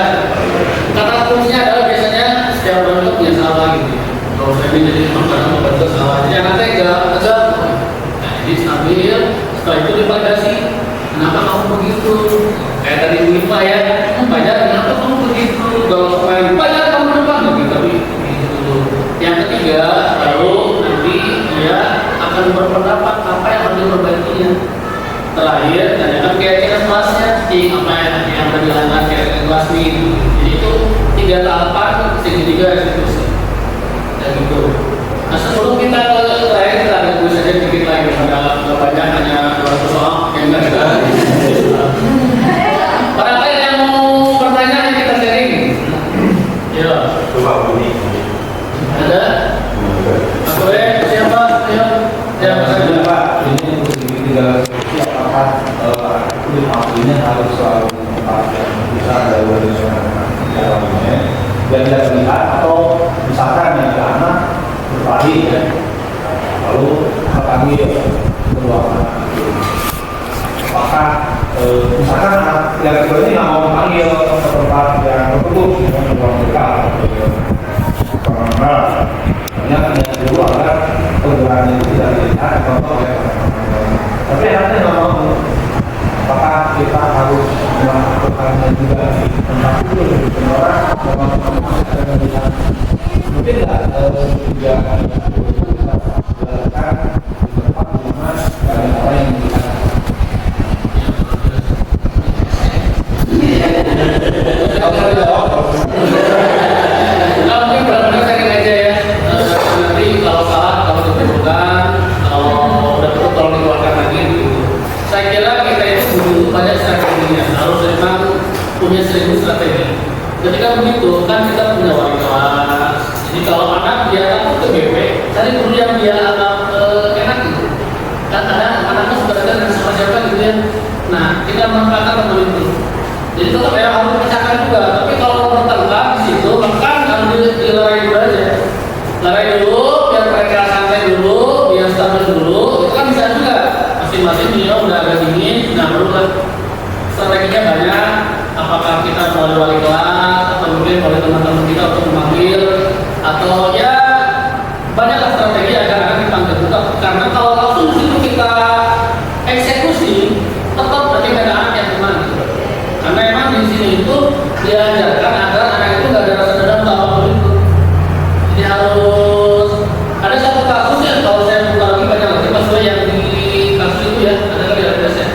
Kata kuncinya adalah biasanya setiap orang itu punya salah gitu. Kalau saya jadi makanan membantu salah, jangan tega. Nah, jadi stabil. Setelah itu divalidasi. Kenapa kamu begitu? Kayak tadi Wifa ya, banyak kenapa kamu begitu? Kalau kemarin banyak kamu depan gitu, tapi gitu. Yang ketiga, baru nanti dia akan berpendapat apa yang harus diperbaikinya. Terakhir, tanyakan keyakinan kelasnya, apa yang berjalan keyakinan kelas ini. Jadi itu 3 tahapan, segitiga eksekusi. Dan gitu. Nah, sebelum kita ke terakhir, kita ada tulis saja dikit lagi pada banyak hanya 200 soal yang enggak ada. Barangkali yang mau bertanya kita sharing. Ya. Coba bunyi. Ada? Boleh siapa? Ya. Ya, Maksudnya Pak, ini untuk segitiga apakah kulit aslinya harus selalu tempat yang besar dari dalamnya dan tidak terlihat, atau misalkan yang anak berlari ya, lalu kami keluar, apakah misalkan yang kedua ini nggak mau memanggil ke tempat yang tertutup yang ruang dekat karena banyak yang kedua adalah pergerakan itu tidak dilihat contoh ya, tapi anaknya nggak mau. Apakah kita harus melakukannya juga di tempat itu lebih orang mungkin nggak juga kita lakukan di tempat di mana ada orang yang melihat. Kalau saya jawab, mungkin benar-benar saya aja ya. Nanti kalau salah, kalau ditentukan, kalau udah perlu tolong dikeluarkan lagi. Saya kira kita itu butuh banyak strateginya. Harus memang punya 1000 strategi. Ketika begitu kan kita punya wali kelas. Jadi kalau anak dia takut ke BP, cari guru yang dia anggap enak gitu. Kan ada anaknya suka dengan sama siapa gitu ya. Nah, kita memanfaatkan teman itu. Jadi tetap ya harus dipecahkan juga. Tapi kalau bertengkar di situ, maka harus dilerai dulu aja. Lerai dulu, biar mereka santai dulu, biar stabil dulu. Itu kan bisa juga. Masing-masing dia udah agak dingin. Nah, baru strateginya banyak. Apakah kita melalui wali kelas atau mungkin oleh teman-teman kita untuk memanggil, atau ya banyak strategi agar akan dipanggil tetap. Karena kalau langsung di situ kita eksekusi, tetap berarti ada anak yang kemana. Karena emang di sini itu diajarkan agar anak itu nggak ada rasa dendam atau apapun itu. Jadi harus ada satu kasus ya, kalau saya buka lagi banyak lagi maksudnya yang di kasus itu ya, ada kali ada saya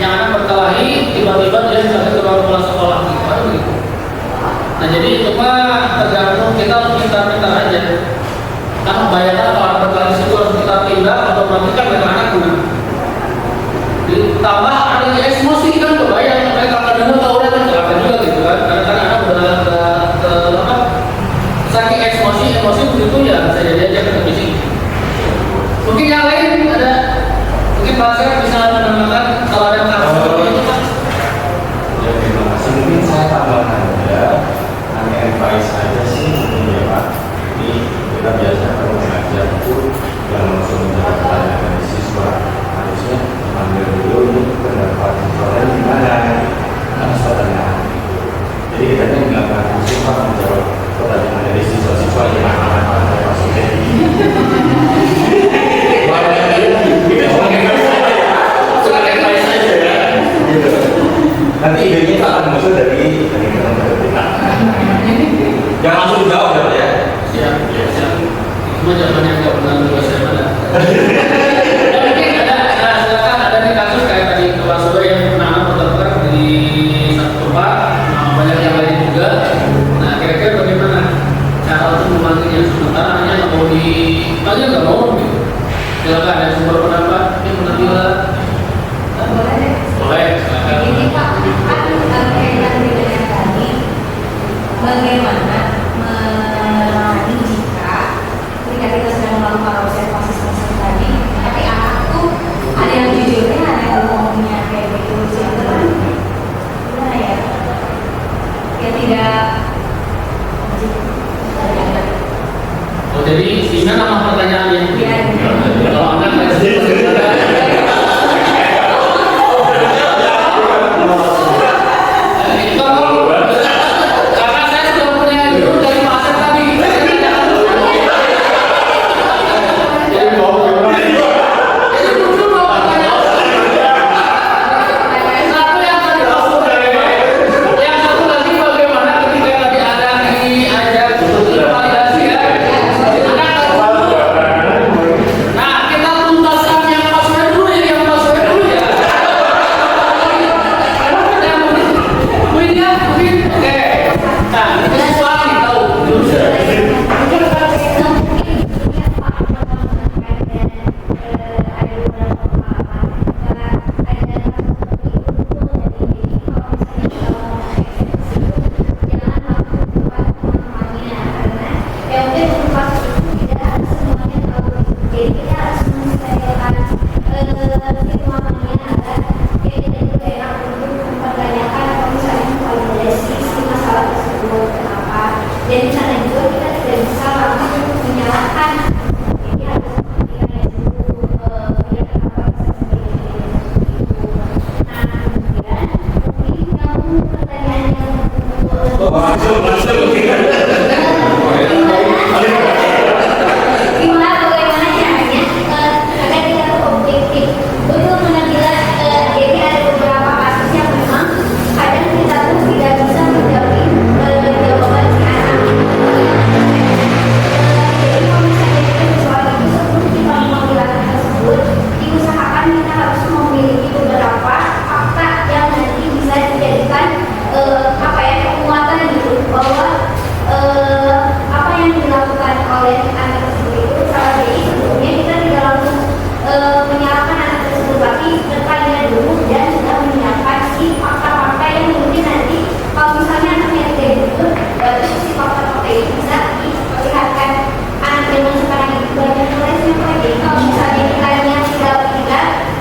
yang anak berkelahi tiba-tiba dia sampai ke ruang kepala sekolah gitu, ada begitu. Nah jadi cuma tergantung kita harus pintar-pintar aja. Karena bayangkan kalau anak berkelahi situ harus kita pindah atau matikan dengan anak guna. Ditambah ada emosi kan, kebayang mereka akan dengar tahu dia kan celaka juga gitu kan. Kadang-kadang anak udah saking emosi begitu ya saya jadi aja ke sini. Mungkin yang lain ada, mungkin Pak Sir bisa menambahkan kalau ada kasus seperti itu Pak. Ya terima kasih. Mungkin saya tambahkan aja, hanya advice aja sih ya Pak. Ini kita biasa kalau mengajar itu yang langsung menjadi pertanyaan dari siswa harusnya ambil dulu nih pendapat siswanya gimana, harus pertanyaan. Jadi kita nggak akan siswa menjawab pertanyaan dari siswa-siswa yang mana maksudnya. Nanti idenya akan muncul dari teman-teman kita. Jangan langsung jawab ya. Siap. Cuma jawabannya nggak pernah juga saya pada. Mungkin ada silakan ada nih kasus kayak tadi kelas 2 yang pernah bertengkar di satu tempat, banyak yang lain juga. Nah kira-kira bagaimana cara untuk memanggilnya? Sementara hanya nggak mau dipanggil nggak mau gitu. Silakan ada sumber pendapat yang penampilan. Boleh deh. Boleh. Silakan. Ini Pak, kan kaitan dengan yang tadi, bagaimana menangani jika ketika kita sedang melakukan observasi semacam tadi, tapi anak tuh ada yang jujurnya, ada yang ngomongnya kayak gitu, gimana ya? Ya tidak Oh, jadi ini nama pertanyaannya. Iya. Kalau Anda nggak karena saya sudah punya guru dari Masar tadi. Jadi mau gimana? Jadi muncul dong pertanyaan. Satu yang tadi langsung yang satu lagi bagaimana ketika tadi ada ini aja itu validasi ya. Nah, kita tuntaskan yang password dulu ya, yang password dulu ya. Mungkin oke. Nah, ini soal nih tahu. Dan di sana juga kita tidak bisa langsung menyalahkan. Jadi harus memikirkan dulu ya kenapa bisa seperti itu. Nah kemudian yang pertanyaan yang gimana bagaimana caranya agar kita objektif untuk mengambil jadi ada beberapa kasus yang memang kadang kita pun tidak bisa menjawab jawaban si anak. Jadi kalau misalnya kita menjawab itu sebelum kita mengambil anak tersebut, diusahakan kita harus memiliki beberapa fakta yang nanti bisa dijadikan penguatan gitu bahwa apa yang dilakukan oleh anak tersebut itu salah. Jadi sebelumnya kita tidak langsung menyalahkan anak tersebut, tapi bertanya dulu dan sudah menyiapkan si fakta-fakta yang mungkin nanti kalau misalnya anaknya tidak jujur, baru si fakta-fakta itu bisa diperlihatkan anak zaman sekarang itu banyak lesnya Pak. Jadi kalau misalnya ditanya tidak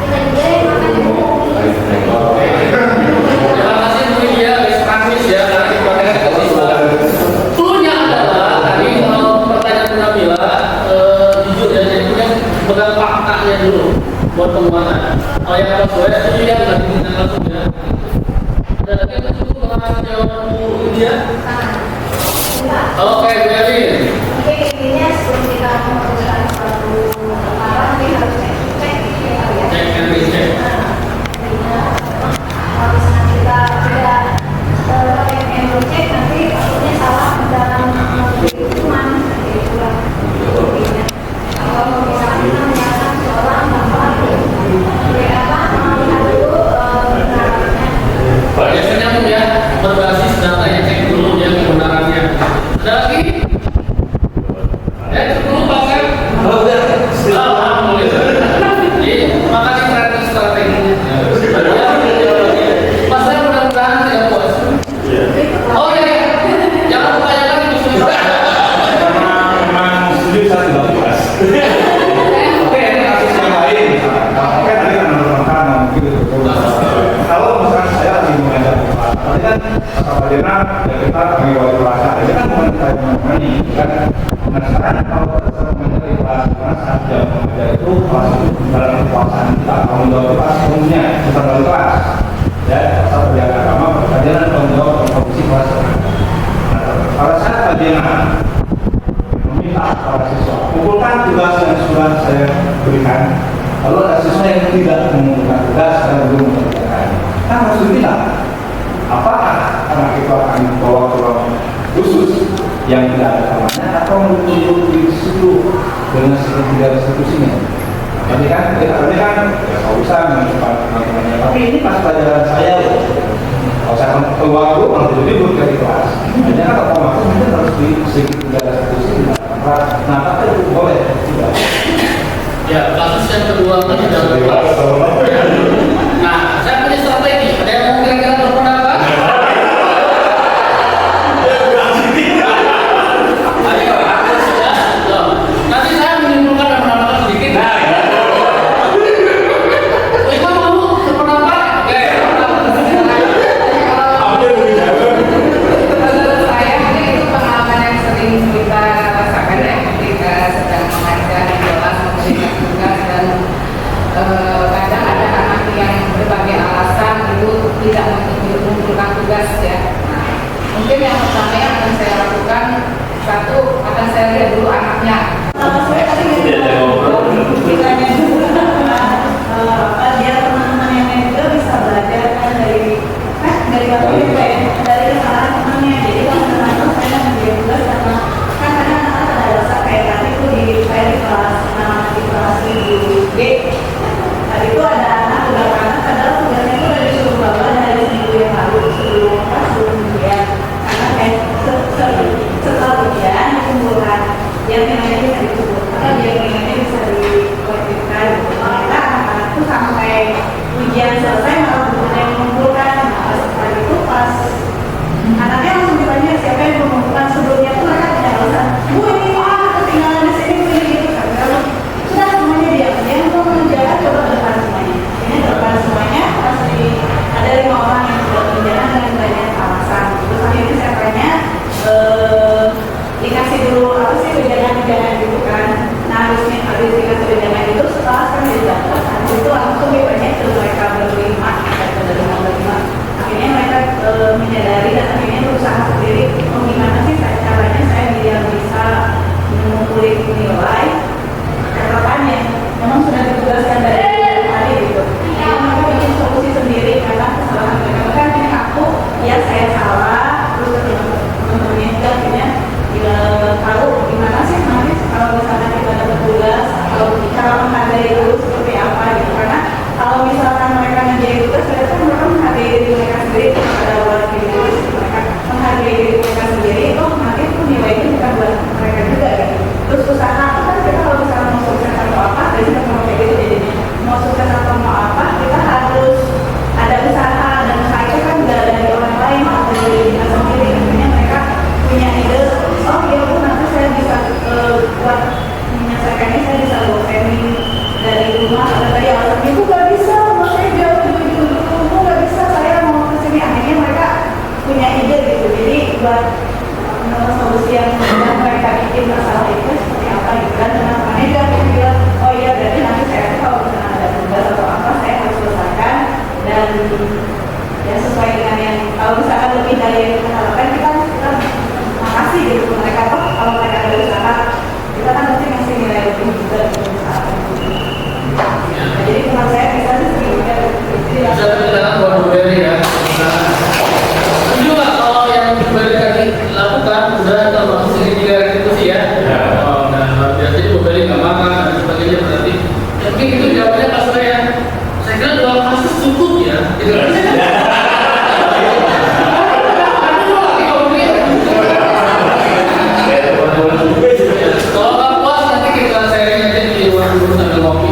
kita juga yang makan dulu. Terima kasih Bu Lydia, guys praktis ya, karena kita kasih soal. Cluenya adalah tadi pertanyaan Bu Nabila, jujur ya, jadi punya pegang faktanya dulu buat penguatan. Oh yang harus gue setuju ya, nggak diminta langsung ya. Ada lagi yang cukup dengan jawaban Bu Lydia? Oke, Bu Elin. Oke, intinya sebelum kita memutuskan suatu perkara, nanti harus cek ya. Cek and recheck. Kalau misalnya kita tidak pakai handle check, nanti takutnya salah dalam memberi hukuman gitu lah. Kalau misalnya kita menyatakan seorang bahwa lihat dulu kebenarannya. Biasanya Bu ya, berbasis data ya, cek dulu ya kebenarannya. Ada lagi? Ya, cek dulu Pak Sam. Alhamdulillah. Jadi, makasih strategi strateginya. Mas saya mudah-mudahan tidak puas. Oh iya, jangan lupakan itu Karena memang setuju saya tidak puas. Oke, ini kasus yang lain. Oke, tadi kan menerangkan mungkin itu. Kalau misalkan saya lagi mengajak Pak, tadi kan Pak Jenderal ya kita bagi wali kelas, ini kan bukan kita menemani, kan? Nah sekarang kalau kita sedang menjadi kelas, karena saat jam mengajar itu kelas itu dalam kekuasaan kita, tanggung jawab kita sepenuhnya bukan wali kelas. Ya, asal penjaga agama berkajian dan tanggung jawab komisi kelas. Nah, pada saat kajian meminta para siswa kumpulkan tugas yang sudah saya berikan. Lalu ada siswa yang tidak mengumpulkan tugas dan belum mengerjakan, kan harus dibilang apakah anak itu akan membawa ke ruang khusus yang tidak ada kamarnya atau menunggu di situ dengan tidak institusinya. Tapi kan kita ya kalau bisa mencepat teman-temannya. Tapi ini pas pelajaran saya loh. Kalau saya keluar dulu kalau jadi libur dari kelas, hanya kan otomatis mungkin harus di sedikit tidak ada institusi. Nah, tapi itu boleh tidak. Ya, kasus yang kedua tadi dalam kelas. Nah, saya punya strategi. Ada yang mau kira-kira berpendapat? Ayo, ya. Nanti saya menyimpulkan dan menambahkan sedikit. Ibu mau berpendapat? Oke. Menurut saya itu pengalaman satu akan saya lihat dulu anaknya. Saya tadi ditanya juga biar teman-teman yang lain juga bisa belajar kan dari KPP dari kesalahan temannya. Jadi kalau teman-teman saya ngerjain tugas sama kan kadang anak-anak ada rasa kayak tadi tuh saya di kelas di kelas di B tadi itu ada anak padahal tugasnya itu udah disuruh bapak dari minggu yang lalu sebelum ujian karena kayak setelah ujian dikumpulkan yang nilainya bisa dikumpulkan atau yang nilainya bisa dikolektifkan ternyata anak-anak tuh sampai ujian selesai malah belum ada yang mengumpulkan. Setelah itu pas anaknya langsung ditanya siapa yang mengumpulkan sebelumnya tuh mereka tidak alasan bu ini ketinggalan di sini begini gitu kan kalau sudah semuanya dia yang mau mengerjakan coba ke depan semuanya ini ke depan semuanya pasti ada 5 orang yang sudah mengerjakan dengan banyak alasan. Terus akhirnya saya tanya dikasih dulu apa sih wejangan gitu kan. Nah harusnya habis dikasih wejangan itu setelah kan didapat habis itu langsung ditanya ke mereka berlima akhirnya mereka menyadari dan akhirnya berusaha sendiri gimana sih caranya saya biar bisa mengumpulkan nilai catatannya memang sudah ditugaskan dari tadi gitu. Jadi mereka bikin solusi sendiri karena kesalahan mereka kan ini aku ya saya salah terus teman-temannya juga akhirnya tahu gimana sih nanti kalau misalnya kita dapat tugas atau cara menghargai dulu seperti apa gitu karena kalau misalkan mereka ngerjain tugas mereka menghargai diri mereka sendiri pada buat diri mereka menghargai diri mereka sendiri nanti itu nilainya bukan buat mereka juga gitu. Terus usaha itu kan kita kalau misalnya mau sukses atau apa dari kita mau kayak gitu jadinya mau sukses atau mau apa kita harus ada usaha dan usaha itu kan nggak dari orang lain atau dari kita sendiri. Akhirnya mereka punya ide oh iya bu nanti saya bisa buat menyelesaikannya saya bisa bawa semi dari rumah atau tadi alasan ibu nggak bisa saya jauh dulu nggak bisa saya mau ke sini. Akhirnya mereka punya ide gitu jadi buat solusi yang mereka bikin masalah itu seperti apa gitu kan. Dan teman-temannya juga bilang oh iya berarti nanti saya kalau misalnya ada tugas atau apa saya harus selesaikan dan ya sesuai dengan yang kalau misalkan lebih dari yang kita harapkan kita makasih gitu mereka kok kalau mereka ada usaha kita kan pasti ngasih nilai lebih juga gitu usaha. Nah, jadi teman saya bisa sih juga Bisa berjalan buat Bu Beri ya. Juga kalau yang Bu Beri tadi lakukan udah termasuk segitiga restitusi ya. Oh, nah biasanya Bu Beri nggak makan dan sebagainya berarti. Tapi itu jawabnya pas saya kira 2 kasus cukup ya. Gitu. Kalau nggak puas nanti kita sharing aja di ruang guru sambil ngopi.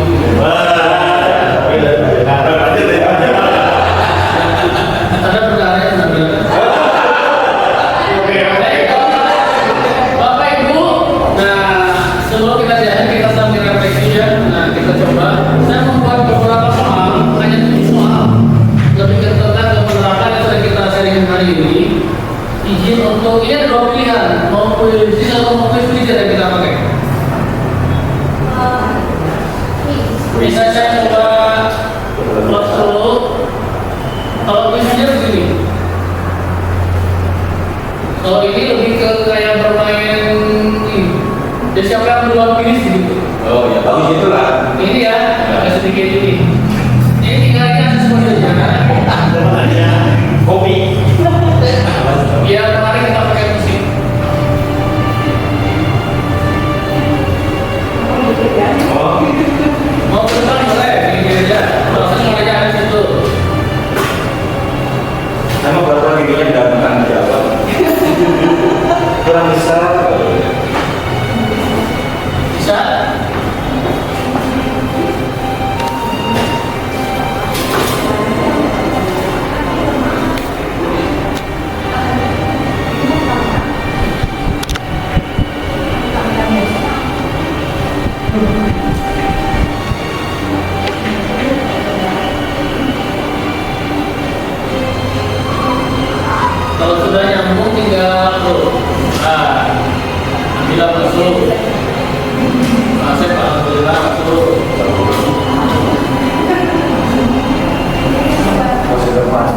Ada perkara yang sambil. Bapak Ibu, nah sebelum kita jalan kita sambil refleksi ya. Nah kita coba. Saya membuat beberapa soal, hanya 7 soal. Lebih tentang penerapan yang sudah kita sharing hari ini. Izin untuk ini ada 2 pilihan, mau kuis atau mau kuis yang kita pakai. Bisa saya coba plot dulu. Kalau kuisnya begini. Kalau ini lebih ke kayak bermain ini. Jadi siapa yang duluan pilih gitu. Oh ya bagus itulah. Ini ya, agak sedikit ini. Ini tinggalnya semua saja. Kopi. Biar kemarin kita pakai musik. Oh. Mau berdepan boleh, gini aja. Proses mulai dari situ. Sama baru videonya dalam jawab. Kurang bisa. Bisa? Kalau sudah nyambung tinggal nah, ambil masuk. Masuk alhamdulillah masuk. Masih depan.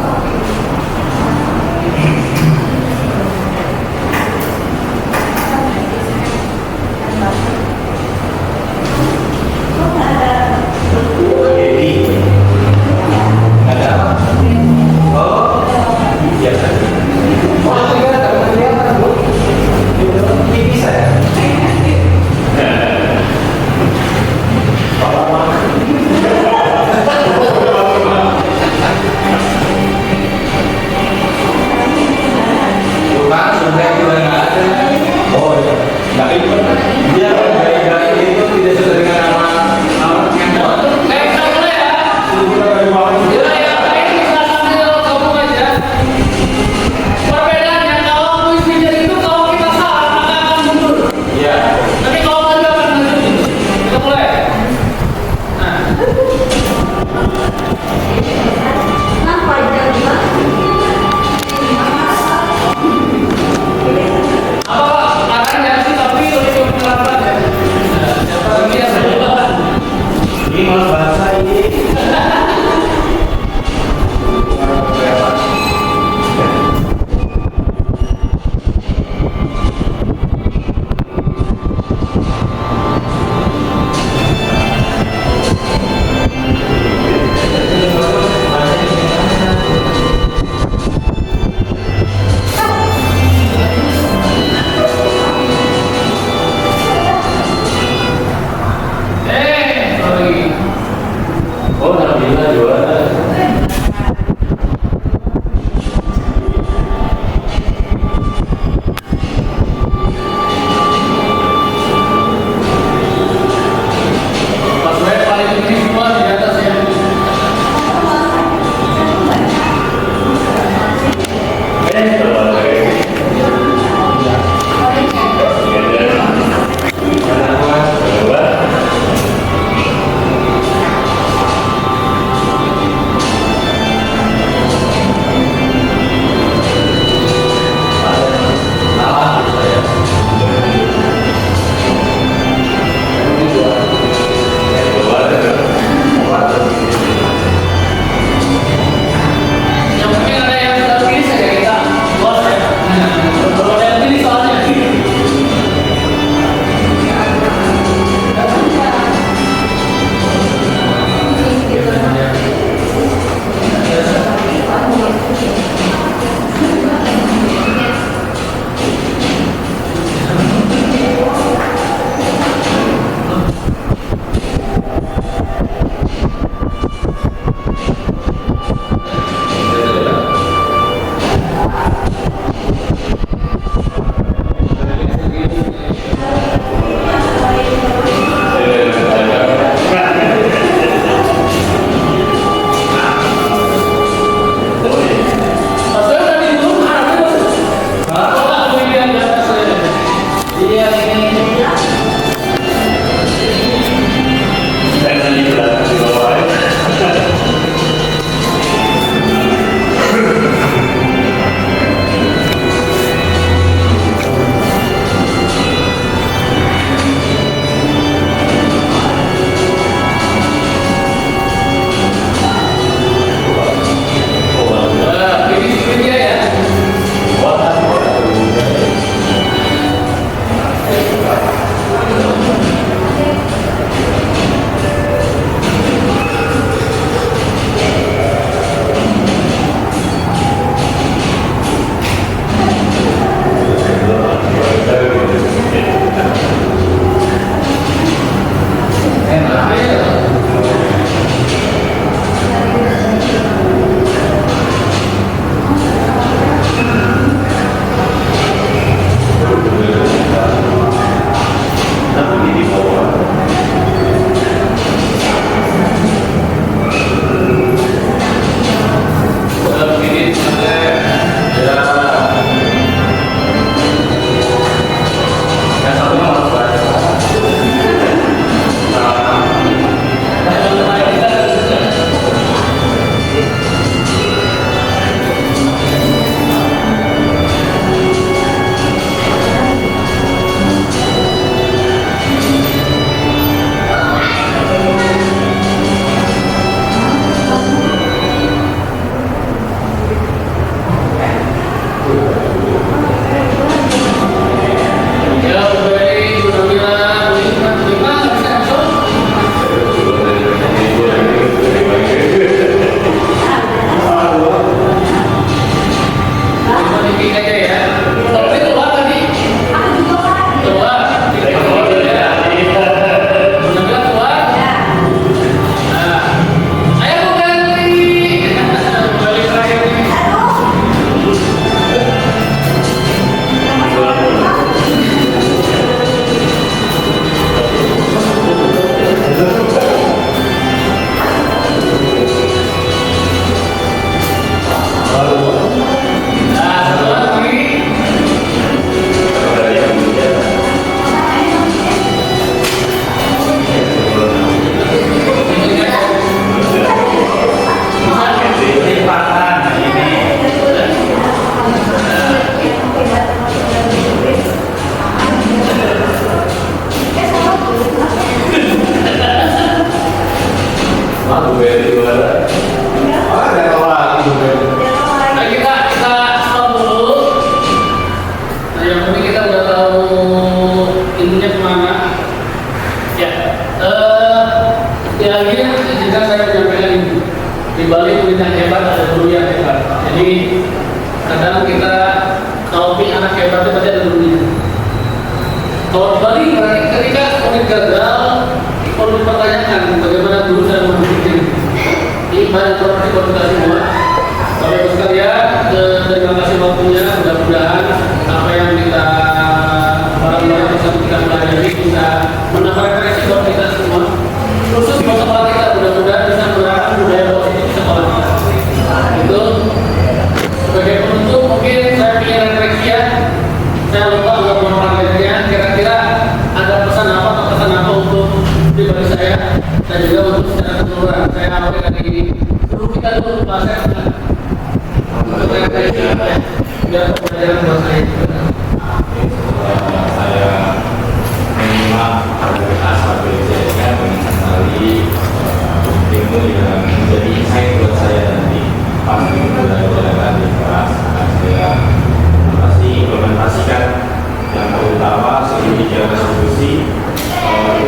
menunya kemana? Ya, akhirnya jika saya menyampaikan ini, di balik murid yang hebat ada guru yang hebat. Jadi kadang kita kalau punya anak hebat itu pasti ada gurunya. Kalau balik ketika murid gagal, perlu dipertanyakan bagaimana guru saya mendukung. Ini banyak program komunikasi semua. Bapak Ibu sekalian, terima kasih waktunya. Mudah-mudahan apa yang kita barang-barang bisa kita pelajari bisa menambah referensi buat kita semua. Khusus buat sekolah kita, mudah-mudahan bisa menerapkan budaya positif di sekolah kita. Itu sebagai penutup mungkin saya ingin refleksi ya. Saya lupa untuk memperhatikannya. Kira-kira ada pesan apa untuk pribadi saya dan juga untuk secara keseluruhan. Saya ambil dari guru kita dulu Pak Asep. Untuk refleksi biar pembelajaran buat saya juga. Saya menyimak aktivitas PBJK mengenali ilmu yang menjadi insight buat saya nanti pas berjalan di kelas. Saya pasti implementasikan yang terutama segitiga resolusi.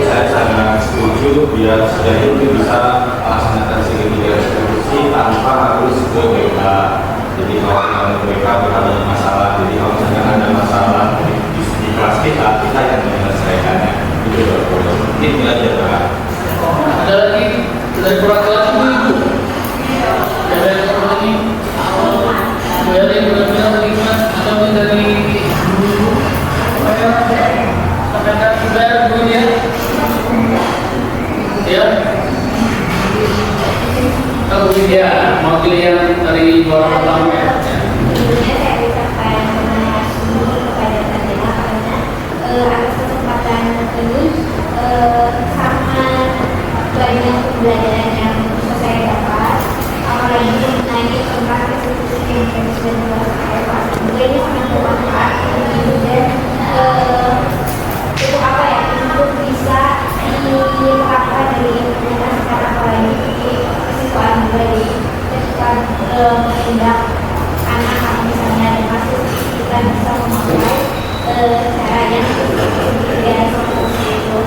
Saya sangat setuju biar sejauh itu bisa melaksanakan segitiga resolusi tanpa harus ke BK. Jadi kalau BK berada masalah, jadi kalau misalkan ada masalah di kelas kita yang menyelesaikannya. Itu berproses. Mungkin belajar Pak. Ada lagi dari peraturan itu. Ada yang seperti ini. Ada yang benar-benar terlibat atau dari guru sampaikan juga gurunya. Ya. Kalau dia mewakili yang dari luar pertama ya. Sebelumnya saya ucapkan terima kasih kepada Tadela karena atas kesempatan ini sangat banyak pembelajaran yang bisa saya dapat, apalagi mengenai tentang institusi yang sudah dibuat saya Pak. Mungkin ini sangat bermanfaat dan untuk apa ya, untuk bisa diterapkan dari implementasikan apalagi di siswaan juga di ketika menindak anak-anak misalnya dan masuk kita bisa memakai caranya ya seperti itu.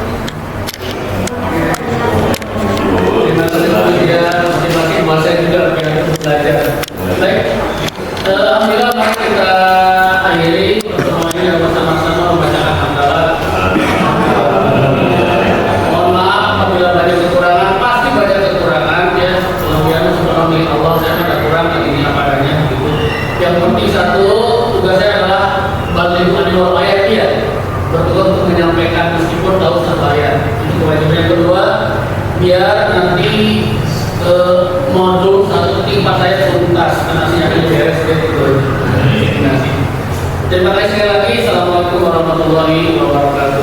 Terima kasih dia masing-masing bahasa juga yang belajar. Baik, alhamdulillah mari kita akhiri pertemuan ini dengan sama-sama membacakan hamdalah. Mohon maaf apabila banyak kekurangan, pasti banyak kekurangan ya. Kelebihan semua milik Allah, saya tidak kurang ini apa adanya gitu. Yang penting satu tugas saya adalah balik wal ayat ya. Bertugas untuk menyampaikan meskipun tahu terbayar. Itu kewajiban yang kedua. Biar nanti modul 1-4 saya tuntas karena sinyalnya beres gitu. Terima kasih sekali lagi. Assalamualaikum warahmatullahi wabarakatuh.